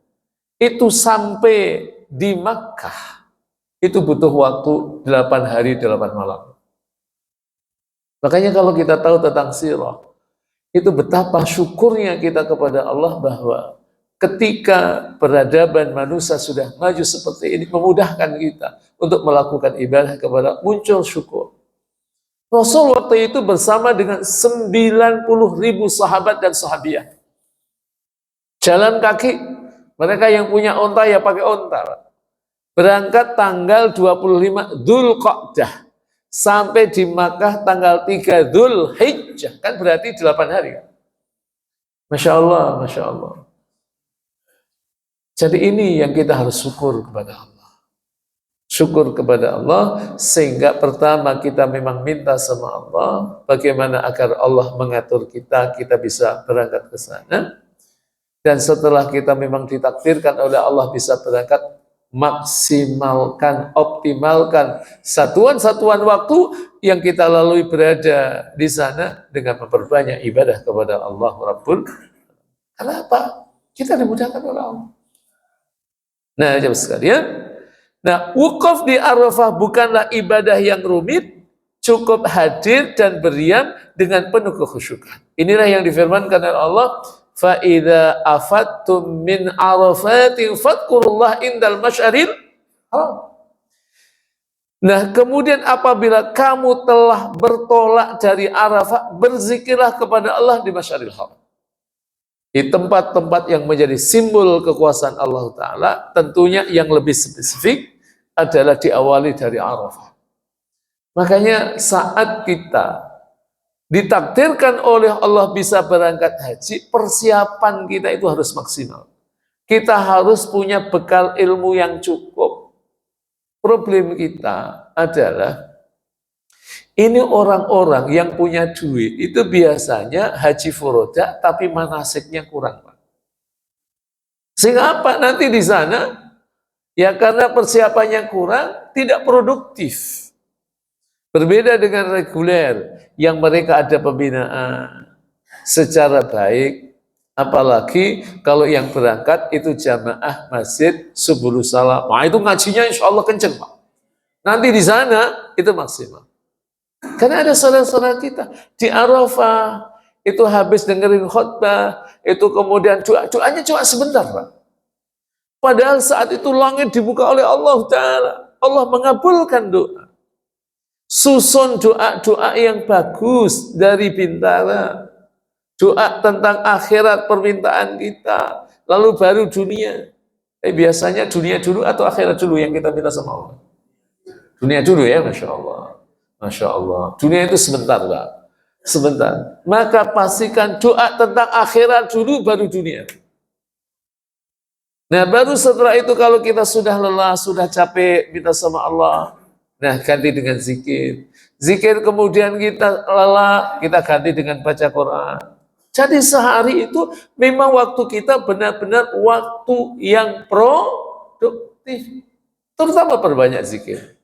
Itu sampai di Makkah. Itu butuh waktu 8 hari 8 malam. Makanya kalau kita tahu tentang sirah, itu betapa syukurnya kita kepada Allah bahwa ketika peradaban manusia sudah maju seperti ini, memudahkan kita untuk melakukan ibadah kepada muncul syukur. Rasul waktu itu bersama dengan 90.000 sahabat dan sahabiah. Jalan kaki, mereka yang punya onta ya pakai onta. Berangkat tanggal 25 Dzulqa'dah sampai di Makkah tanggal 3 Dzulhijjah, kan berarti 8 hari. Masya Allah, Masya Allah. Jadi ini yang kita harus syukur kepada Allah. Syukur kepada Allah, sehingga pertama kita memang minta sama Allah, bagaimana agar Allah mengatur kita, kita bisa berangkat ke sana. Dan setelah kita memang ditakdirkan oleh Allah bisa berangkat, maksimalkan, optimalkan satuan-satuan waktu yang kita lalui berada di sana dengan memperbanyak ibadah kepada Allah Rabbul. Kenapa? Kita dimudahkan oleh Allah. Nah, jemaah sekalian, nah, wukuf di Arafah bukanlah ibadah yang rumit, cukup hadir dan berdiam dengan penuh kekhusyukan. Inilah yang difirmankan oleh Allah, fa idza afattum min arafatin fadhkurullah indal masyaril haram. Nah, kemudian apabila kamu telah bertolak dari Arafah, berzikirlah kepada Allah di masyaril haram. Di tempat-tempat yang menjadi simbol kekuasaan Allah Ta'ala, tentunya yang lebih spesifik adalah diawali dari Arafah. Makanya saat kita ditakdirkan oleh Allah bisa berangkat haji, persiapan kita itu harus maksimal. Kita harus punya bekal ilmu yang cukup. Problem kita adalah ini orang-orang yang punya duit itu biasanya haji furoda tapi manasiknya kurang. Sehingga apa? Nanti di sana ya karena persiapannya kurang, tidak produktif. Berbeda dengan reguler yang mereka ada pembinaan secara baik, apalagi kalau yang berangkat itu jamaah masjid Subul Salam. Nah, itu ngajinya insya Allah kenceng, Pak. Nanti di sana itu maksimal. Karena ada saudara-saudara kita di Arafah itu habis dengerin khutbah, itu kemudian doanya cuma sebentar, Pak. Padahal saat itu langit dibuka oleh Allah Ta'ala. Allah mengabulkan doa. Susun doa-doa yang bagus dari bintara. Doa tentang akhirat permintaan kita. Lalu baru dunia. Biasanya dunia dulu atau akhirat dulu yang kita minta sama Allah? Dunia dulu ya, Masya Allah. Masya Allah. Dunia itu sebentar, Pak. Sebentar. Maka pastikan doa tentang akhirat dulu, baru dunia. Nah, baru setelah itu kalau kita sudah lelah, sudah capek, minta sama Allah. Nah, ganti dengan zikir. Zikir kemudian kita lelah, kita ganti dengan baca Quran. Jadi sehari itu memang waktu kita benar-benar waktu yang produktif. Terutama perbanyak zikir.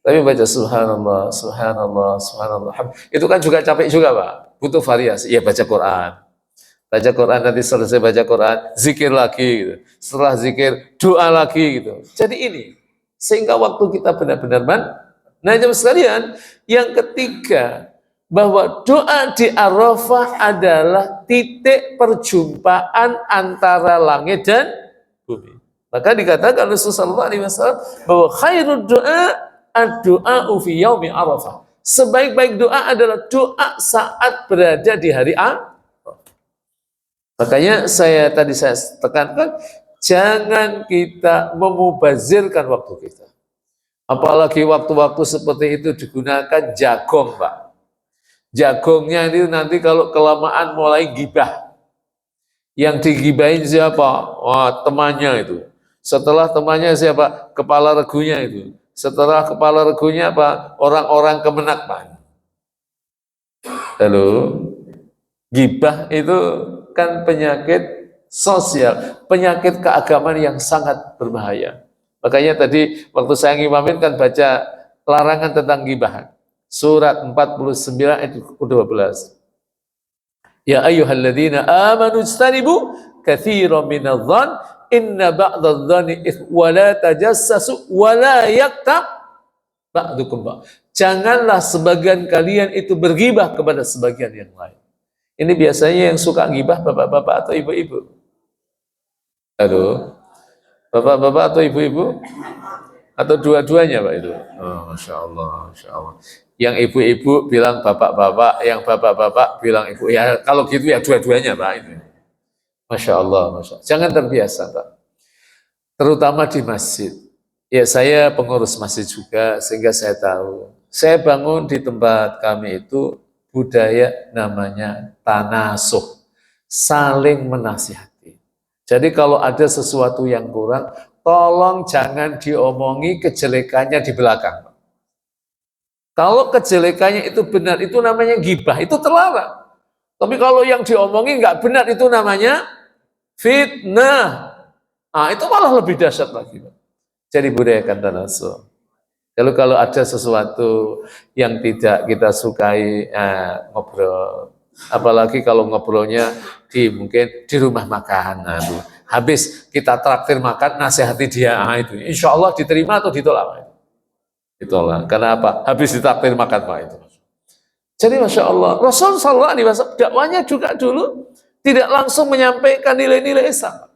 Tapi baca subhanallah, subhanallah, subhanallah. Itu kan juga capek juga, Pak. Butuh variasi. Ya baca Quran. Baca Quran, nanti selesai baca Quran, zikir lagi gitu. Setelah zikir, doa lagi gitu. Jadi ini, sehingga waktu kita benar-benar Nah, jemaah sekalian, yang ketiga, bahwa doa di Arafah adalah titik perjumpaan antara langit dan bumi. Maka dikatakan Rasulullah SAW bahwa khairud doa ad-doa fi yaumi Arafah. Sebaik-baik doa adalah doa saat berada di hari Arafah. Makanya saya tekankan, jangan kita memubazirkan waktu kita. Apalagi waktu-waktu seperti itu digunakan jagong, Pak. Jagongnya itu nanti kalau kelamaan mulai gibah. Yang digibahin siapa? Wah, temannya itu. Setelah temannya siapa? Kepala regunya itu. Setelah kepala regunya apa? Orang-orang kemenak, Pak. Halo? Gibah itu kan penyakit sosial, penyakit keagamaan yang sangat berbahaya. Makanya tadi waktu saya ngimamin kan baca larangan tentang gibahan. Surat 49 ayat 12. Ya ayyuhalladzina amanu ijtanibu katsiran minadh-dhann inna ba'dadh-dhanni wa la tajassasu wa la yaktab ba'dukum ba'. Janganlah sebagian kalian itu bergibah kepada sebagian yang lain. Ini biasanya yang suka gibah bapak-bapak atau ibu-ibu. Halo? Bapak-bapak atau ibu-ibu? Atau dua-duanya, Pak itu? Oh, Masya Allah, Masya Allah. Yang ibu-ibu bilang bapak-bapak, yang bapak-bapak bilang ibu. Ya, kalau gitu ya dua-duanya, Pak. Itu. Masya Allah, Masya Allah. Jangan terbiasa, Pak. Terutama di masjid. Ya, saya pengurus masjid juga, sehingga saya tahu. Saya bangun di tempat kami itu budaya namanya tanasuh. saling menasihati. Jadi kalau ada sesuatu yang kurang, tolong jangan diomongi kejelekannya di belakang. Kalau kejelekannya itu benar, itu namanya gibah, itu terlarang. Tapi kalau yang diomongin nggak benar, itu namanya fitnah. Nah, itu malah lebih dahsyat lagi. Jadi budayakan tanasul. Kalau ada sesuatu yang tidak kita sukai, ngobrol. Apalagi kalau ngobrolnya mungkin di rumah makan. Habis kita traktir makan, nasihati dia. Itu insya Allah diterima atau ditolak? Ditolak. Karena apa? Habis ditraktir makan Pak itu. Jadi Masya Allah, Rasul Sallallahu Alaihi Wasallam dakwanya juga dulu tidak langsung menyampaikan nilai-nilai Islam.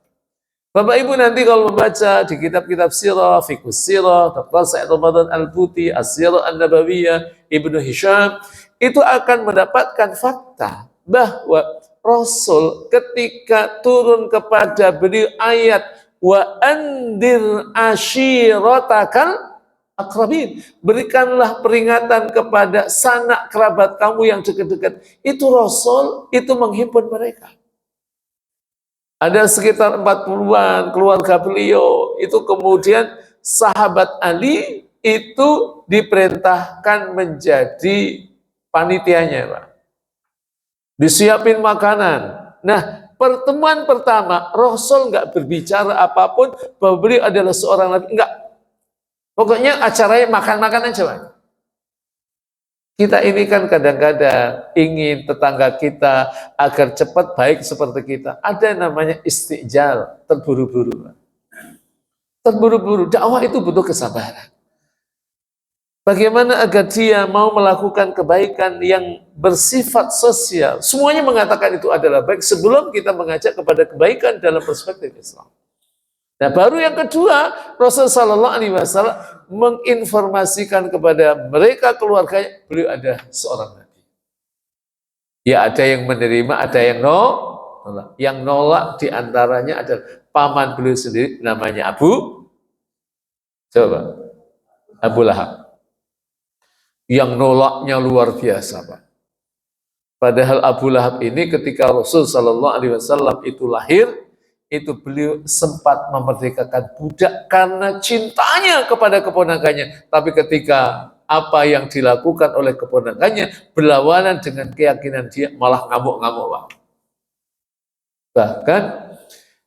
Bapak Ibu nanti kalau membaca di kitab-kitab sirah, fiqhus sirah, Dr. Said Ramadan Al-Buti, As-Sirah An-Nabawiyah, Ibnu Hisham, itu akan mendapatkan fakta bahwa Rasul ketika turun kepada beliau ayat wa andir ashiratakal akrabin, berikanlah peringatan kepada sanak kerabat kamu yang dekat-dekat. Itu Rasul, itu menghimpun mereka. Ada sekitar 40-an keluarga beliau, itu kemudian sahabat Ali itu diperintahkan menjadi panitianya, Pak. Disiapin makanan. Nah, pertemuan pertama, Rasul nggak berbicara apapun bahwa beliau adalah seorang nabi, enggak. Pokoknya acaranya makan-makan aja, Pak. Kita ini kan kadang-kadang ingin tetangga kita agar cepat baik seperti kita. Ada yang namanya istijal, terburu-buru, Pak. Terburu-buru, dakwah itu butuh kesabaran. Bagaimana agar dia mau melakukan kebaikan yang bersifat sosial. Semuanya mengatakan itu adalah baik sebelum kita mengajak kepada kebaikan dalam perspektif Islam. Nah, baru yang kedua, Rasulullah Sallallahu Alaihi Wasallam menginformasikan kepada mereka keluarganya, beliau ada seorang nabi. Ya, ada yang menerima, ada yang nolak. Yang nolak diantaranya adalah paman beliau sendiri, namanya Abu Lahab. Yang nolaknya luar biasa, Pak. Padahal Abu Lahab ini ketika Rasul Sallallahu Alaihi Wasallam itu lahir, itu beliau sempat memerdekakan budak karena cintanya kepada keponakannya. Tapi ketika apa yang dilakukan oleh keponakannya berlawanan dengan keyakinan dia, malah ngamuk-ngamuk, Pak. Bahkan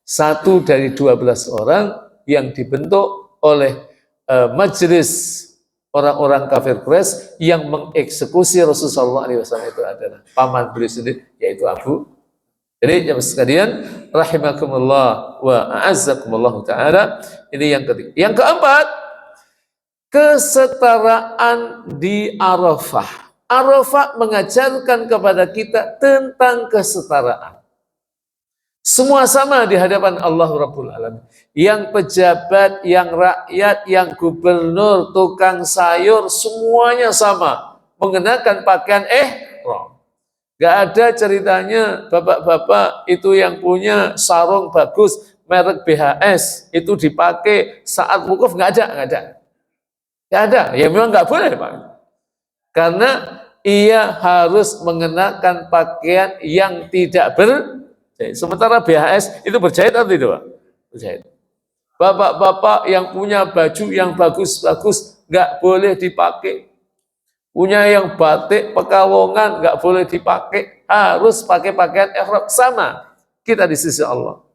1 dari 12 orang yang dibentuk oleh majelis orang-orang kafir Quraisy yang mengeksekusi Rasulullah SAW itu adalah paman beliau sendiri, yaitu Abu. Jadi jemaah sekalian, rahimakumullah wa a'azzakumullah ta'ala, ini yang ketiga. Yang keempat, kesetaraan di Arafah. Arafah mengajarkan kepada kita tentang kesetaraan. Semua sama di hadapan Allah Rabbul Alamin. Yang pejabat, yang rakyat, yang gubernur, tukang sayur, semuanya sama. Mengenakan pakaian ihram. Gak ada ceritanya bapak-bapak itu yang punya sarung bagus, merek BHS, itu dipakai saat wukuf, gak ada. Gak ada, ya memang gak boleh, Pak. Karena ia harus mengenakan pakaian yang tidak berjahit. Sementara BHS itu berjahit atau tidak, Pak? Berjahit. Bapak-bapak yang punya baju yang bagus-bagus gak boleh dipakai. Punya yang batik Pekalongan nggak boleh dipakai, harus pakai pakaian ihram. Sama kita di sisi Allah.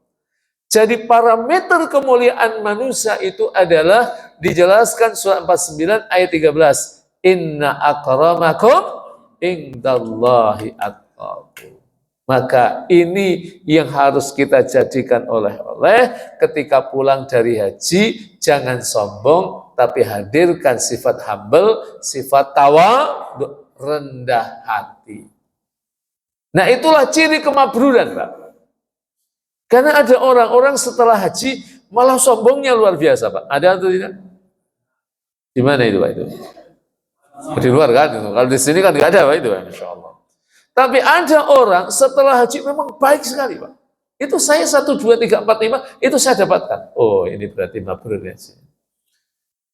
Jadi parameter kemuliaan manusia itu adalah dijelaskan surah 49 ayat 13. Inna akramakum indallahi atqakum. Maka ini yang harus kita jadikan oleh ketika pulang dari haji, jangan sombong, tapi hadirkan sifat humble, sifat tawadhu, rendah hati. Nah, itulah ciri kemabruran, Pak. Karena ada orang-orang setelah haji malah sombongnya luar biasa, Pak. Ada atau tidak? Di mana itu, Pak, itu? Di luar kan? Kalau di sini kan tidak ada, Pak, itu, Insya Allah. Tapi ada orang setelah haji memang baik sekali, Pak. Itu saya 1, 2, 3, 4, 5, itu saya dapatkan. Oh, ini berarti mabrur ya.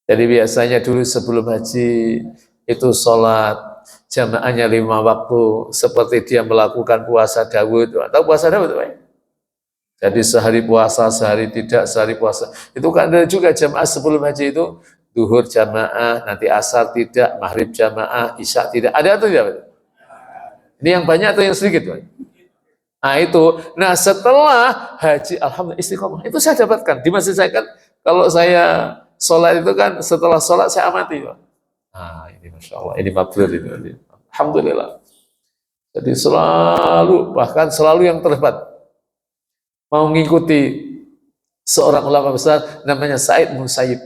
Jadi biasanya dulu sebelum haji itu sholat jamaahnya 5 waktu seperti dia melakukan puasa Daud. Tahu puasa Daud, Pak? Jadi sehari puasa, sehari tidak, sehari puasa. Itu kan ada juga jamaah sebelum haji itu, duhur jamaah, nanti asar tidak, maghrib jamaah, isya tidak. Ada atau tidak, Pak? Ini yang banyak atau yang sedikit, Pak? Nah itu, nah setelah haji, alhamdulillah istiqomah. Itu saya dapatkan di masjid saya kan, kalau saya sholat itu kan setelah sholat saya amati, Pak. Nah ini Masya Allah, ini mabrur itu. Alhamdulillah. Jadi selalu, bahkan selalu yang terhebat, mau mengikuti seorang ulama besar namanya Sa'id Musayyib.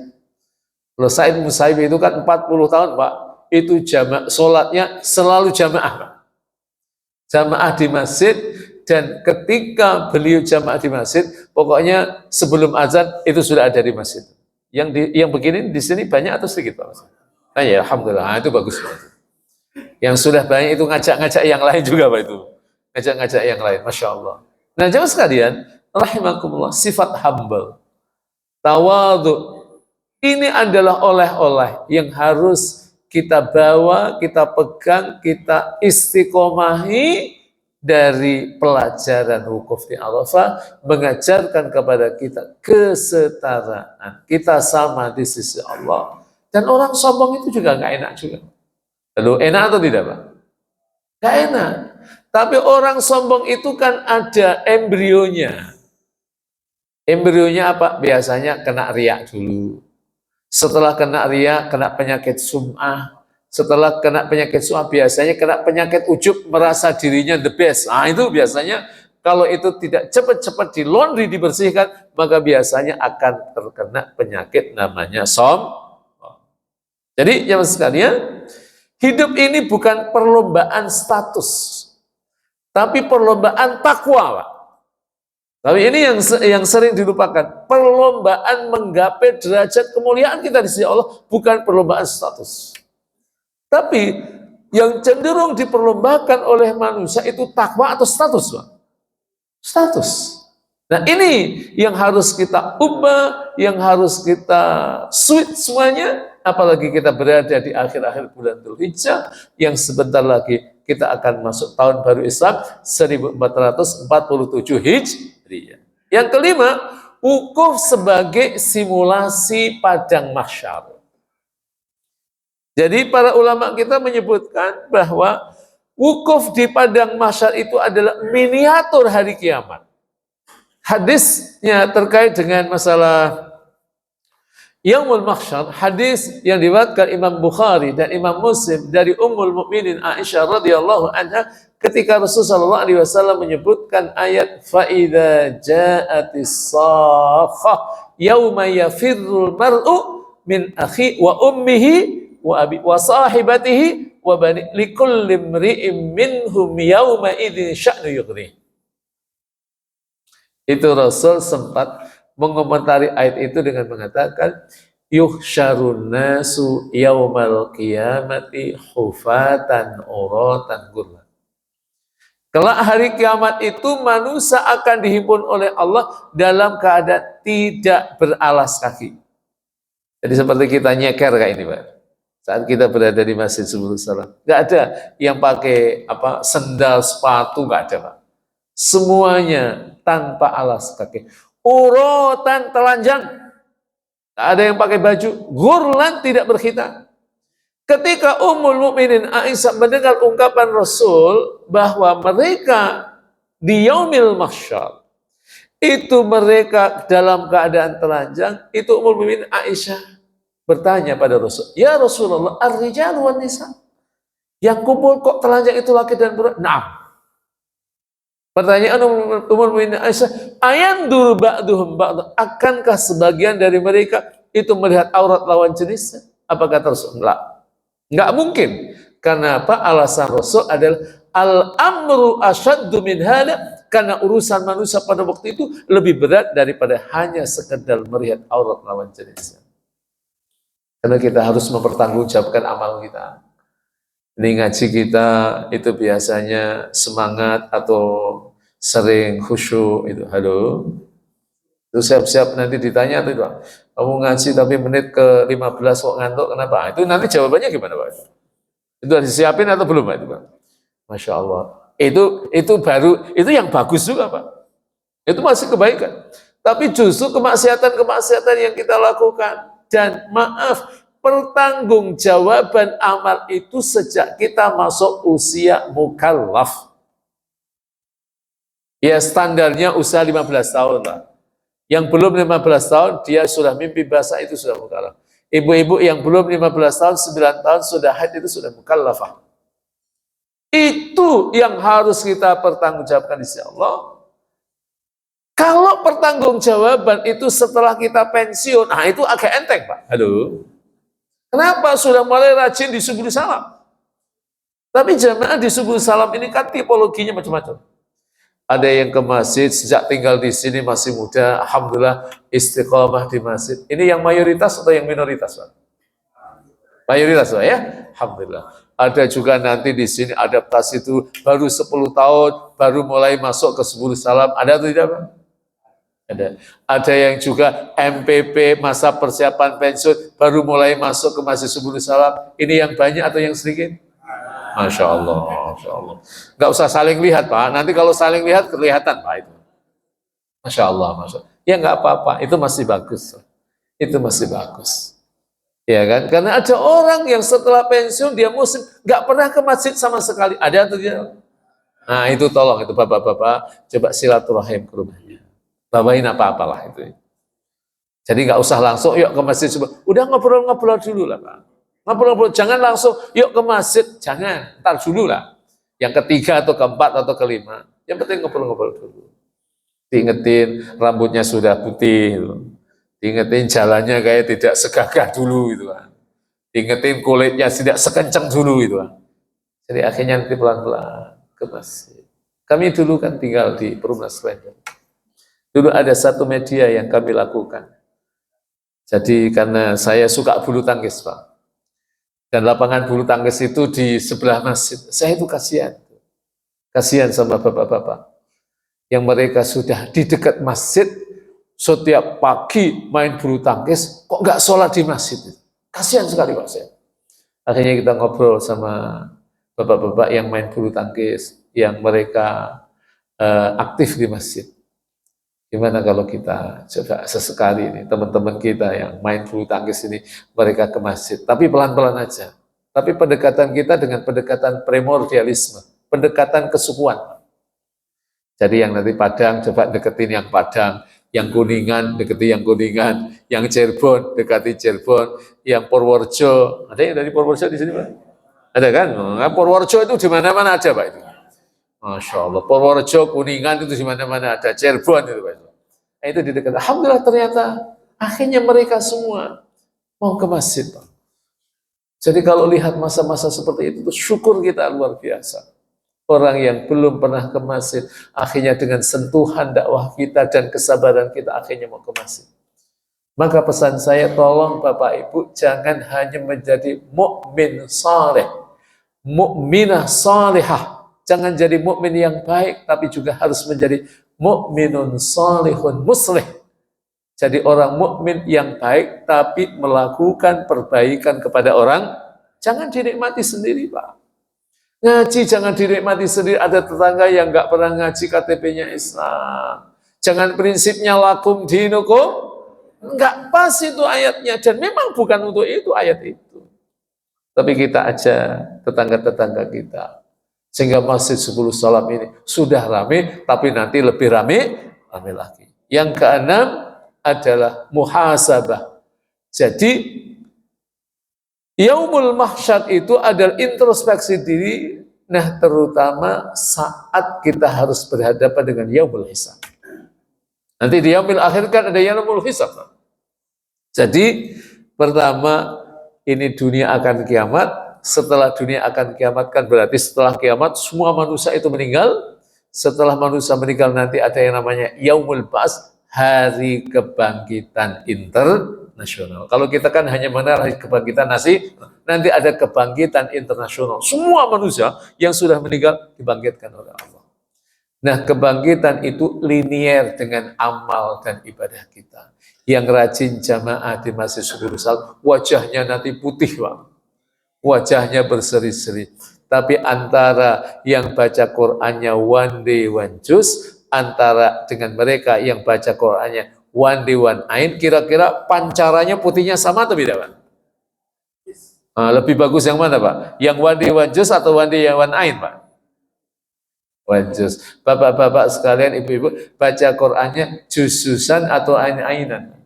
Kalau Sa'id Musayyib itu kan 40 tahun, Pak, itu jamaah, sholatnya selalu jamaah, Pak. Jamaah di masjid, dan ketika beliau jamaah di masjid, pokoknya sebelum azan itu sudah ada di masjid. Yang begini di sini banyak atau sedikit, Pak? Nah ya, alhamdulillah, nah, itu bagus banget. Yang sudah banyak itu ngajak-ngajak yang lain juga, Pak, itu. Ngajak-ngajak yang lain, Masya Allah. Nah, jamaah sekalian, rahimakumullah, sifat humble, tawadhu, ini adalah oleh-oleh yang harus kita bawa, kita pegang, kita istiqomahi dari pelajaran wukuf di Arafah, mengajarkan kepada kita kesetaraan. Kita sama di sisi Allah. Dan orang sombong itu juga nggak enak juga. Lalu enak atau tidak, Pak? Nggak enak. Tapi orang sombong itu kan ada embrionya. Embrionya apa? Biasanya kena riak dulu. Setelah kena riak, kena penyakit sum'ah. Setelah kena penyakit sum'ah, biasanya kena penyakit ujub, merasa dirinya the best. Nah itu biasanya, kalau itu tidak cepat-cepat di laundry, dibersihkan, maka biasanya akan terkena penyakit namanya sombong. Jadi jemaah sekalian, hidup ini bukan perlombaan status, tapi perlombaan takwa, Pak. Tapi ini yang sering dilupakan, perlombaan menggapai derajat kemuliaan kita di sisi Allah, bukan perlombaan status. Tapi yang cenderung diperlombakan oleh manusia itu takwa atau status, Pak. Status. Nah ini yang harus kita ubah, yang harus kita switch semuanya, apalagi kita berada di akhir-akhir bulan Dzulhijjah, yang sebentar lagi kita akan masuk tahun baru Islam 1447 Hijriah. Yang kelima, wukuf sebagai simulasi padang mahsyar. Jadi para ulama kita menyebutkan bahwa wukuf di padang mahsyar itu adalah miniatur hari kiamat. Hadisnya terkait dengan masalah Yaumul Mahsyar, hadis yang diriwayatkan Imam Bukhari dan Imam Muslim dari Ummul Mukminin Aisyah radhiyallahu anha, ketika Rasulullah SAW menyebutkan ayat fa idza ja'atis sakhah yauma yafirrul mar'u min akhi wa ummihi wa abi wa sahibatihi wa bani likulli imri'in minhum yauma idzin sya'nu yughni. Itu Rasul sempat mengomentari ayat itu dengan mengatakan yuhsyarun nasu yaumal qiyamati hufatan uratan gurlan. Kelak hari kiamat itu manusia akan dihimpun oleh Allah dalam keadaan tidak beralas kaki. Jadi seperti kita nyeker kayak ini, Pak. Saat kita berada di Masjid Subul Salam, nggak ada yang pakai sendal, sepatu, nggak ada, Pak. Semuanya tanpa alas kaki, uratan telanjang, tak ada yang pakai baju, gurlan tidak berkhitan. Ketika Ummul Mukminin Aisyah mendengar ungkapan Rasul bahwa mereka di Yaumil Mahsyar itu mereka dalam keadaan telanjang, itu Ummul Mukminin Aisyah bertanya pada Rasul, ya Rasulullah, ar-rijal wan nisa, yang kumpul kok telanjang itu laki dan perempuan? Nah, pertanyaan Ummul Mukminin Aisyah, ayandur ba'duhum ba'd, akankah sebagian dari mereka itu melihat aurat lawan jenisnya? Apa kata Rasul? Enggak mungkin. Karena apa? Alasan Rasul adalah al-amru asyaddu min hada, karena urusan manusia pada waktu itu lebih berat daripada hanya sekedar melihat aurat lawan jenisnya. Karena kita harus mempertanggungjawabkan amal kita. Ini ngaji kita itu biasanya semangat atau sering khusyuk itu. Halo, itu siap-siap nanti ditanya tuh, Pak, kamu ngaji tapi menit ke 15 kok ngantuk, kenapa? Itu nanti jawabannya gimana, Pak? Itu harus disiapin atau belum Pak? Itu, Pak? Masya Allah. Itu baru, itu yang bagus juga Pak. Itu masih kebaikan. Tapi justru kemaksiatan-kemaksiatan yang kita lakukan. Dan maaf, pertanggungjawaban amal itu sejak kita masuk usia mukallaf. Ya standarnya usia 15 tahun lah. Yang belum 15 tahun, dia sudah mimpi basah, itu sudah mukallaf. Ibu-ibu yang belum 15 tahun, 9 tahun sudah haid, itu sudah mukallafah. Itu yang harus kita pertanggungjawabkan di sisi Allah. Kalau pertanggungjawaban itu setelah kita pensiun, nah itu agak enteng Pak. Halo. Kenapa sudah mulai rajin di subuh salam? Tapi jamaah di subuh salam ini kan tipologinya macam-macam. Ada yang ke masjid sejak tinggal di sini masih muda, alhamdulillah istiqomah di masjid. Ini yang mayoritas atau yang minoritas, Pak? Mayoritas, Pak ya? Alhamdulillah. Ada juga nanti di sini adaptasi itu baru 10 tahun, baru mulai masuk ke subuh salam. Ada atau tidak, Pak? Ada. Ada yang juga MPP, masa persiapan pensiun, baru mulai masuk ke masjid subuh salam. Ini yang banyak atau yang sedikit? Masya Allah, Masya Allah. Nggak usah saling lihat Pak, nanti kalau saling lihat kelihatan Pak itu. Masya Allah, Masya Allah. Ya nggak apa-apa, itu masih bagus. Itu masih bagus. Ya kan, karena ada orang yang setelah pensiun, dia muslim, nggak pernah ke masjid sama sekali. Ada atau tidak? Nah itu tolong, itu bapak-bapak, coba silaturahim ke rumahnya. Bawain apa-apalah itu. Jadi nggak usah langsung, yuk ke masjid. Udah ngobrol-ngobrol dulu lah Pak. Ngobrol-ngobrol, jangan langsung, yuk ke masjid, jangan, ntar dulu lah. Yang ketiga atau keempat atau kelima, yang penting ngobrol-ngobrol dulu. Diingetin rambutnya sudah putih, gitu. Diingetin jalannya kayak tidak segagah dulu, gitu kan. Diingetin kulitnya tidak sekencang dulu, gitu kan. Jadi akhirnya nanti pelan-pelan ke masjid. Kami dulu kan tinggal di Perumnas Klender. Dulu ada satu media yang kami lakukan. Jadi karena saya suka bulu tangkis, Pak. Dan lapangan bulu tangkis itu di sebelah masjid. Saya itu kasihan. Kasihan sama bapak-bapak. Yang mereka sudah di dekat masjid, setiap pagi main bulu tangkis, kok nggak sholat di masjid? Kasihan sekali Pak saya. Akhirnya kita ngobrol sama bapak-bapak yang main bulu tangkis, yang mereka aktif di masjid. Gimana kalau kita coba sesekali ini teman-teman kita yang main bulu tangkis ini mereka ke masjid, tapi pelan-pelan aja. Tapi pendekatan kita dengan pendekatan primordialisme, pendekatan kesukuan. Jadi yang nanti Padang coba deketin yang Padang, yang Kuningan deketi yang Kuningan, yang Cirebon dekati Cirebon, yang Purworejo, ada yang dari Purworejo di sini Pak? Ada kan? Nah, Purworejo itu di mana-mana ada Pak itu. Masya Allah, Purworejo, Kuningan itu di mana-mana ada, Cirebon itu Pak. Nah, itu di dekat. Alhamdulillah ternyata akhirnya mereka semua mau ke masjid Pak. Jadi kalau lihat masa-masa seperti itu, syukur kita luar biasa. Orang yang belum pernah ke masjid, akhirnya dengan sentuhan dakwah kita dan kesabaran kita, akhirnya mau ke masjid. Maka pesan saya, tolong Bapak Ibu, jangan hanya menjadi mukmin saleh, mukminah salihah. Jangan jadi mukmin yang baik, tapi juga harus menjadi mukminun salihun muslih. Jadi orang mukmin yang baik, tapi melakukan perbaikan kepada orang. Jangan dinikmati sendiri, Pak. Ngaji jangan dinikmati sendiri. Ada tetangga yang nggak pernah ngaji, KTP-nya Islam. Jangan prinsipnya lakum dinukum. Nggak pas itu ayatnya. Dan memang bukan untuk itu ayat itu. Tapi kita aja tetangga-tetangga kita. Sehingga Masjid 10 Salam ini sudah rame, tapi nanti lebih rame lagi. Yang keenam adalah muhasabah. Jadi Yaumul Mahsyar itu adalah introspeksi diri, nah terutama saat kita harus berhadapan dengan Yaumul Hisab. Nanti di Yaumul Akhir kan ada Yaumul Hisab. Jadi pertama ini dunia akan kiamat, setelah dunia akan kiamat kan berarti setelah kiamat semua manusia itu meninggal. Setelah manusia meninggal nanti ada yang namanya Yaumul Ba'ats, hari kebangkitan internasional. Kalau kita kan hanya mengenal hari kebangkitan nanti ada kebangkitan internasional. Semua manusia yang sudah meninggal dibangkitkan oleh Allah. Nah, kebangkitan itu linier dengan amal dan ibadah kita. Yang rajin jamaah di Masjid 10 Salam, wajahnya nanti putih, Pak. wajahnya berseri-seri. Tapi antara yang baca Qur'annya one day one juz, antara dengan mereka yang baca Qur'annya one day one ain, kira-kira pancarannya putihnya sama atau beda, Pak? Lebih bagus yang mana, Pak? Yang one day one juz atau one day one ain, Pak? One juz. Bapak-bapak sekalian, ibu-ibu, baca Qur'annya juz-juzan atau ain-ainan?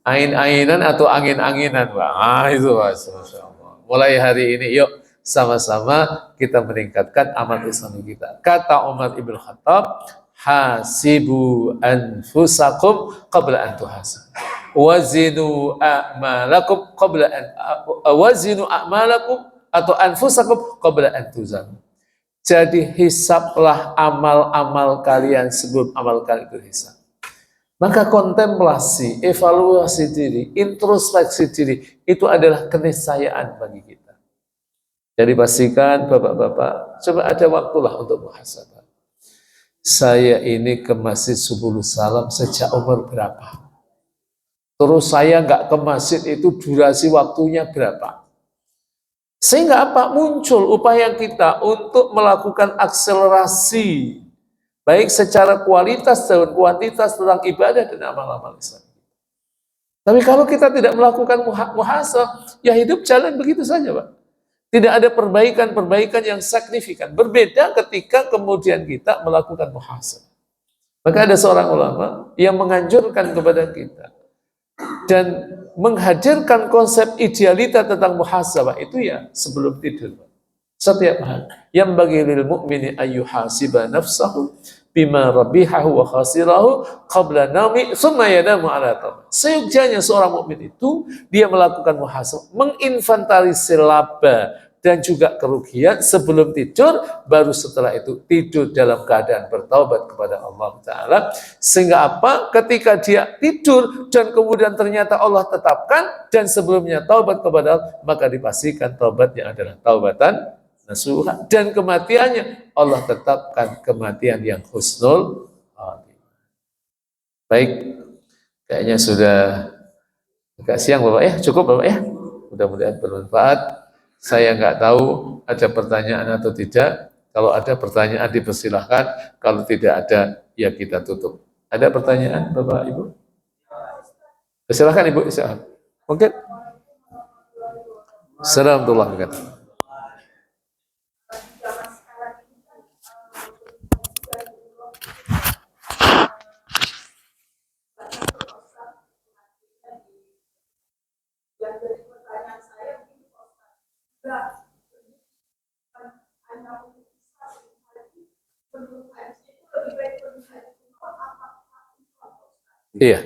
Ain-ainan atau angin-anginan, Pak? Itu, Pak. Mulai hari ini, yuk sama-sama kita meningkatkan amal Islami kita. Kata Umar ibn Khattab, hasibu anfusakum qabla an tuhasab. Wazinu a'malakum qabla an wazinu a'malakum atau anfusakum qabla an tuzan. Jadi hisaplah amal-amal kalian sebelum amal kalian berhisap. Maka kontemplasi, evaluasi diri, introspeksi diri, itu adalah keniscayaan bagi kita. Jadi pastikan bapak-bapak, coba ada waktulah untuk muhasabah. Saya ini ke masjid subuh salam sejak umur berapa? Terus saya nggak ke masjid itu durasi waktunya berapa? Sehingga apa? Muncul upaya kita untuk melakukan akselerasi baik secara kualitas dan kuantitas tentang ibadah dan amal-amal Islam. Tapi kalau kita tidak melakukan muhasabah, ya hidup jalan begitu saja, Pak. Tidak ada perbaikan-perbaikan yang signifikan. Berbeda ketika kemudian kita melakukan muhasabah. Maka ada seorang ulama yang menganjurkan kepada kita dan menghadirkan konsep idealita tentang muhasabah itu ya sebelum tidur, Pak. Setiap hari yang bagi lil mu'mini ayyuhasiba nafsahu bima rabihahu wa khasirahu qabla naumi tsumma yanamu ala taubah. Seyogyanya seorang mukmin itu dia melakukan muhasabah, menginventarisir laba dan juga kerugian sebelum tidur, baru setelah itu tidur dalam keadaan bertaubat kepada Allah Ta'ala. Sehingga apa? Ketika dia tidur dan kemudian ternyata Allah tetapkan dan sebelumnya taubat kepada Allah, maka dipastikan taubatnya adalah taubatan nasuha, dan kematiannya Allah tetapkan kematian yang husnul khatimah. Baik, kayaknya sudah agak siang Bapak ya, cukup Bapak ya. Mudah-mudahan bermanfaat. Saya nggak tahu ada pertanyaan atau tidak. Kalau ada pertanyaan dipersilahkan, kalau tidak ada ya kita tutup. Ada pertanyaan Bapak Ibu? Silahkan Ibu. Oke. Assalamualaikum warahmatullahi wabarakatuh. Iya.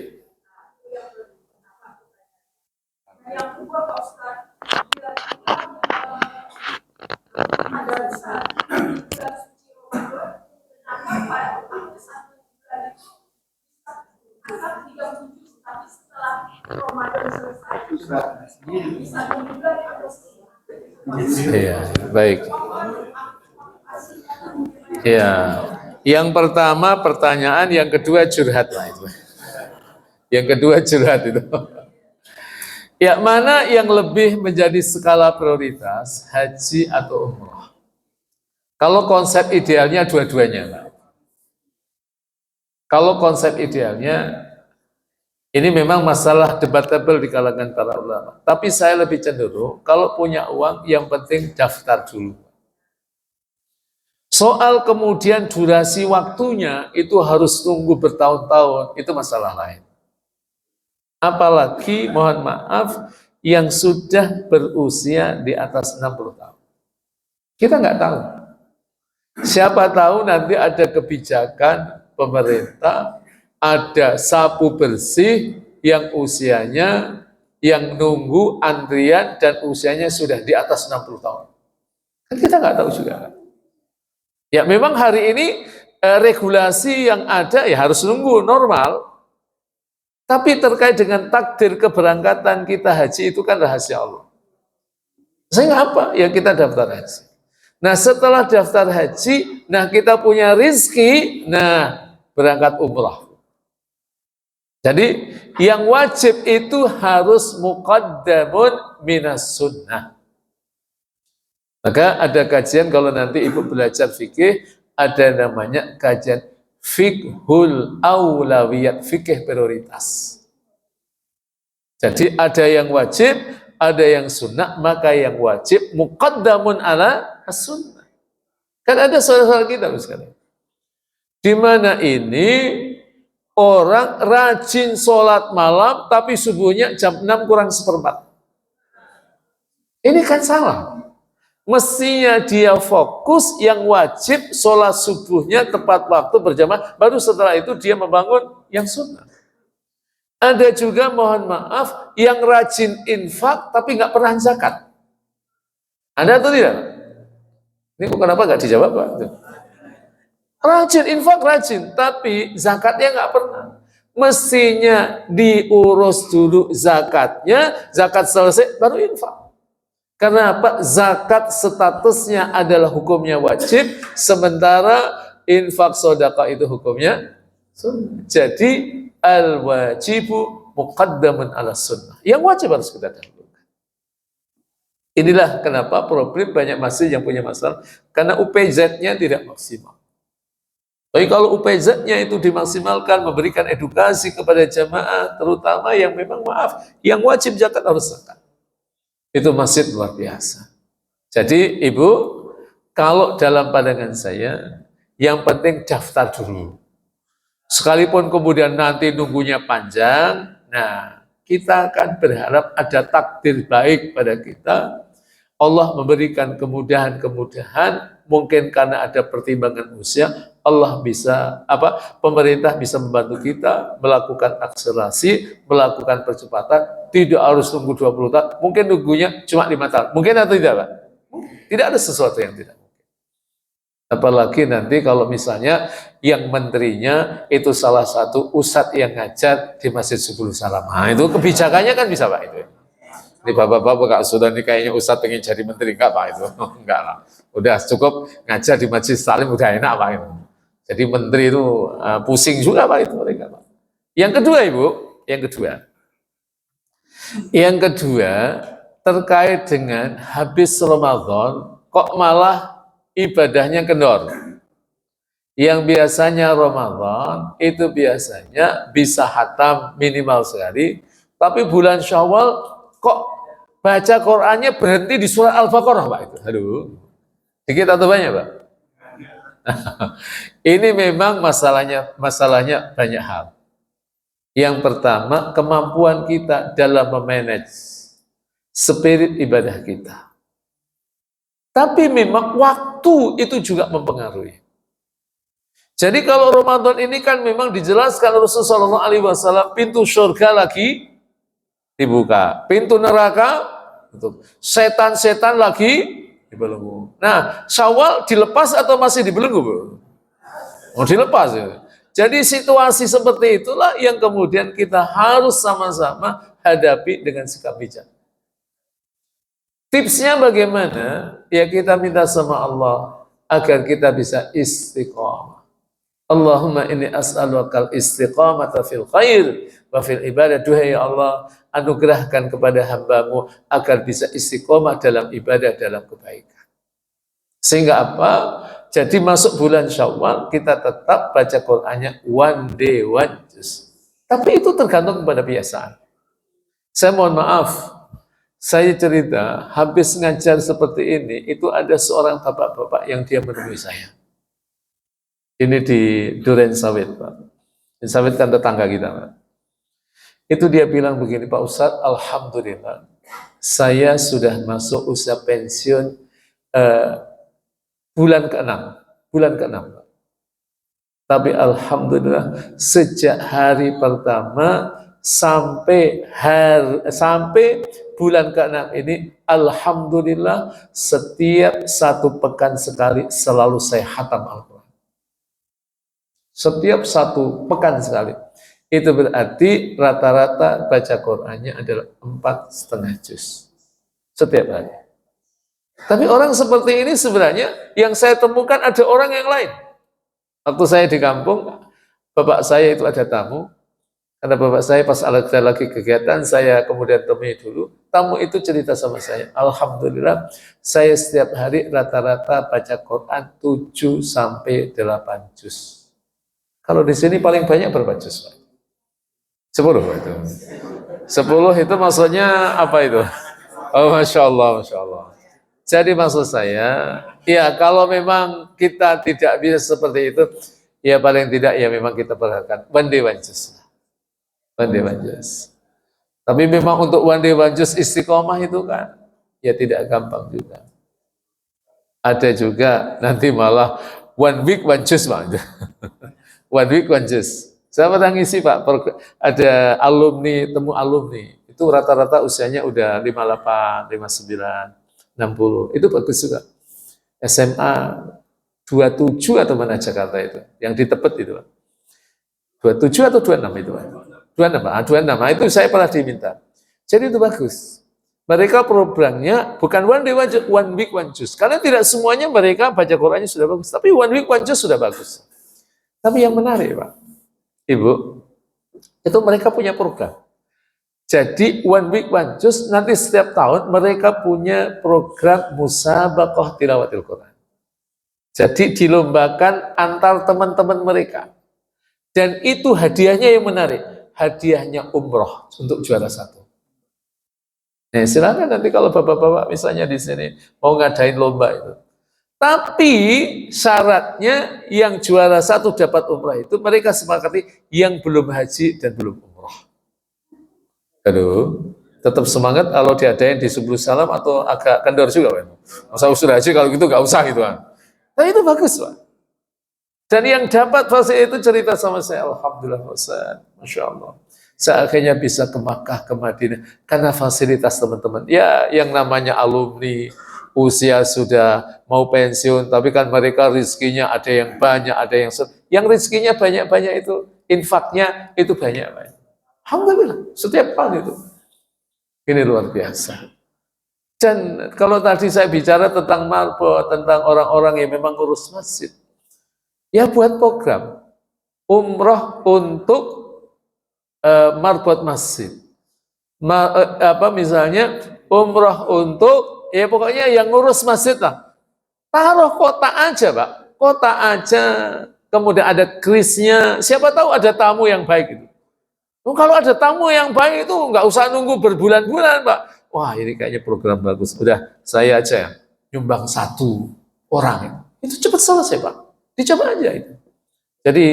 Iya, baik. Ya, yang pertama pertanyaan, yang kedua curhat lah itu. Yang kedua curhat itu. Ya, mana yang lebih menjadi skala prioritas, haji atau umroh? Kalau konsep idealnya dua-duanya. Kalau konsep idealnya, ini memang masalah debatable di kalangan para ulama. Tapi saya lebih cenderung, kalau punya uang, yang penting daftar dulu. Soal kemudian durasi waktunya, itu harus tunggu bertahun-tahun, itu masalah lain. Apalagi, mohon maaf, yang sudah berusia di atas 60 tahun. Kita nggak tahu. Siapa tahu nanti ada kebijakan pemerintah, ada sapu bersih yang usianya, yang nunggu antrian dan usianya sudah di atas 60 tahun. Kan kita nggak tahu juga. Ya memang hari ini regulasi yang ada ya harus nunggu normal. Tapi terkait dengan takdir keberangkatan kita haji itu kan rahasia Allah. Sehingga apa? Ya kita daftar haji. Nah setelah daftar haji, nah kita punya rizki, nah berangkat umrah. Jadi yang wajib itu harus muqaddamun minas sunnah. Maka ada kajian kalau nanti ibu belajar fikih, ada namanya kajian fiqhul aulawiyat, fikih prioritas. Jadi ada yang wajib, ada yang sunnah, maka yang wajib muqaddamun ala as-sunnah. Kan ada saudara-saudara kita misalnya, di mana ini orang rajin sholat malam, tapi subuhnya jam 6 kurang seperempat. Ini kan salah. Mestinya dia fokus yang wajib sholat subuhnya tepat waktu berjamaah, baru setelah itu dia membangun yang sunnah. Ada juga mohon maaf yang rajin infak tapi nggak pernah zakat. Ada atau tidak? Ini kenapa nggak dijawab Pak? Rajin infak rajin, tapi zakatnya nggak pernah. Mestinya diurus dulu zakatnya, zakat selesai baru infak. Karena apa? Zakat statusnya adalah hukumnya wajib, sementara infak sedekah itu hukumnya sunnah. Jadi al-wajibu muqaddamun ala sunnah. Yang wajib harus kita dahulukan. Inilah kenapa problem banyak masjid yang punya masalah, karena UPZ-nya tidak maksimal. Tapi kalau UPZ-nya itu dimaksimalkan, memberikan edukasi kepada jamaah, terutama yang memang maaf, yang wajib zakat harus zakat. Itu masjid luar biasa. Jadi ibu, kalau dalam pandangan saya, yang penting daftar dulu. Sekalipun kemudian nanti nunggunya panjang, nah kita akan berharap ada takdir baik pada kita. Allah memberikan kemudahan-kemudahan, mungkin karena ada pertimbangan usia, Allah bisa, pemerintah bisa membantu kita melakukan akselerasi, melakukan percepatan, tidak harus tunggu 20 tahun, mungkin nunggunya cuma 5 tahun. Mungkin atau tidak, Pak? Tidak ada sesuatu yang tidak. Apalagi nanti kalau misalnya yang menterinya itu salah satu ustadz yang ngajar di Masjid Subul Salam. Nah, itu kebijakannya kan bisa Pak itu. Ini bapak-bapak sudah nih kayaknya ustadz pengen jadi menteri, enggak Pak itu? Enggak lah. Udah cukup ngajar di Masjid Salim udah enak Pak itu. Jadi menteri itu pusing juga Pak itu mereka Pak. Yang kedua Ibu, yang kedua terkait dengan habis Ramadan kok malah ibadahnya kendor. Yang biasanya Ramadan itu biasanya bisa khatam minimal sekali, tapi bulan Syawal kok baca Qur'annya berhenti di surat Al-Baqarah Pak itu. Aduh. Dikit atau banyak Pak? Ini memang masalahnya banyak hal. Yang pertama, kemampuan kita dalam memanage spirit ibadah kita. Tapi memang waktu itu juga mempengaruhi. Jadi kalau Ramadan ini kan memang dijelaskan Rasulullah SAW, pintu surga lagi dibuka, pintu neraka, setan-setan lagi dibelenggu. Nah, Syawal dilepas atau masih dibelenggu, Bu? Oh, dilepas ya. Jadi situasi seperti itulah yang kemudian kita harus sama-sama hadapi dengan sikap bijak. Tipsnya bagaimana? Ya kita minta sama Allah agar kita bisa istiqamah. Allahumma inni as'alukal istiqamata fil khair wa fil ibadah. Duhai Allah, anugerahkan kepada hamba-Mu agar bisa istiqamah dalam ibadah, dalam kebaikan. Sehingga apa? Jadi masuk bulan Syawal kita tetap baca Qur'annya one day, one juz. Tapi itu tergantung kepada kebiasaan. Saya mohon maaf, saya cerita, habis ngajar seperti ini, itu ada seorang bapak-bapak yang dia menemui saya. Ini di Duren Sawit, Pak. Duren Sawit kan tetangga kita, Pak. Itu dia bilang begini, Pak Ustadz, alhamdulillah, saya sudah masuk usia pensiun bulan ke-6, Pak. Tapi alhamdulillah, sejak hari pertama sampai bulan ke-6 ini, alhamdulillah, setiap 1 pekan sekali selalu saya khatam Al-Quran. Setiap 1 pekan sekali. Itu berarti rata-rata baca Qur'annya adalah 4,5 juz setiap hari. Tapi orang seperti ini sebenarnya yang saya temukan ada orang yang lain. Waktu saya di kampung, bapak saya itu ada tamu, Karena bapak saya pas ada lagi kegiatan, saya kemudian temui dulu. Tamu itu cerita sama saya, alhamdulillah, saya setiap hari rata-rata baca Quran 7 sampai 8 juz. Kalau di sini paling banyak berapa juz, Pak? 10 itu. 10 itu maksudnya apa itu? Oh, Masya Allah, Masya Allah. Jadi maksud saya, ya kalau memang kita tidak bisa seperti itu, ya paling tidak ya memang kita perhatikan one day one juz. One day one juz. Tapi memang untuk one day one juz istiqomah itu kan, ya tidak gampang juga. Ada juga nanti malah one week one juz, Pak. One week one juz. Saya pernah ngisi, Pak, ada alumni, temu alumni. Itu rata-rata usianya udah 58, 59, 60. Itu bagus juga. SMA 27 atau mana Jakarta itu. Yang di Tebet itu, Pak. 27 atau 26 itu, Pak. 26, Pak. 26. Nah, itu saya pernah diminta. Jadi itu bagus. Mereka programnya bukan one day one week one juz. Karena tidak semuanya mereka baca Qurannya sudah bagus. Tapi one week one juz sudah bagus. Tapi yang menarik, Pak, Ibu, itu mereka punya program. Jadi one week one juz, nanti setiap tahun mereka punya program musabaqah tilawatil Quran. Jadi dilombakan antar teman-teman mereka. Dan itu hadiahnya yang menarik. Hadiahnya umroh untuk juara 1. Nah, silakan nanti kalau bapak-bapak misalnya di sini mau ngadain lomba itu. Tapi syaratnya yang juara 1 dapat umrah itu mereka sepakati yang belum haji dan belum umrah. Aduh, tetap semangat kalau diadain di Subul Salam atau agak kendor juga, Pak. Masa usul haji kalau gitu nggak usah gitu kan. Nah itu bagus, Pak. Dan yang dapat fase itu cerita sama saya, alhamdulillah Ustaz, Masya Allah. Saya akhirnya bisa ke Makkah, ke Madinah, karena fasilitas teman-teman. Ya, yang namanya alumni, usia sudah mau pensiun, tapi kan mereka rizkinya ada yang banyak, ada yang rizkinya banyak-banyak itu, infaknya itu banyak-banyak. Alhamdulillah, setiap tahun itu. Ini luar biasa. Dan kalau tadi saya bicara tentang marbot, tentang orang-orang yang memang ngurus masjid, ya buat program umroh untuk marbot masjid. Misalnya umroh untuk, ya pokoknya yang ngurus masjid lah. Taruh kota aja, Pak. Kota aja, kemudian ada krisnya. Siapa tahu ada tamu yang baik itu. Kalau ada tamu yang baik itu nggak usah nunggu berbulan-bulan, Pak. Wah, ini kayaknya program bagus. Udah, saya aja nyumbang 1 orang. Itu cepat selesai, Pak. Dicoba aja itu. Jadi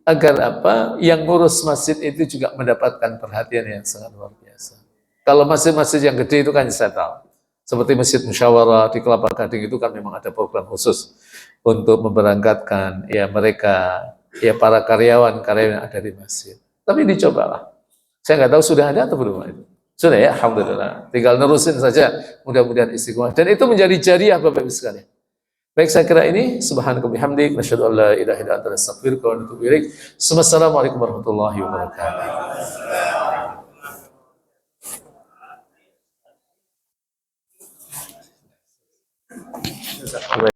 agar apa? Yang ngurus masjid itu juga mendapatkan perhatian yang sangat luar biasa. Kalau masjid-masjid yang gede itu kan saya tahu. Seperti Masjid Musyawarah di Kelapa Gading itu kan memang ada program khusus untuk memberangkatkan ya mereka, ya para karyawan-karyawan yang ada di masjid. Tapi dicobalah. Saya nggak tahu sudah ada atau belum itu. Sudah ya, alhamdulillah. Tinggal nerusin saja, mudah-mudahan istiqomah. Dan itu menjadi jariah Bapak Ibu sekalian. Baik, saya kira ini subhanaka bihamdik nasyhadu an la ilaha illa anta nastaghfiruka wa natubu ilaik. Wassalamualaikum warahmatullahi wabarakatuh.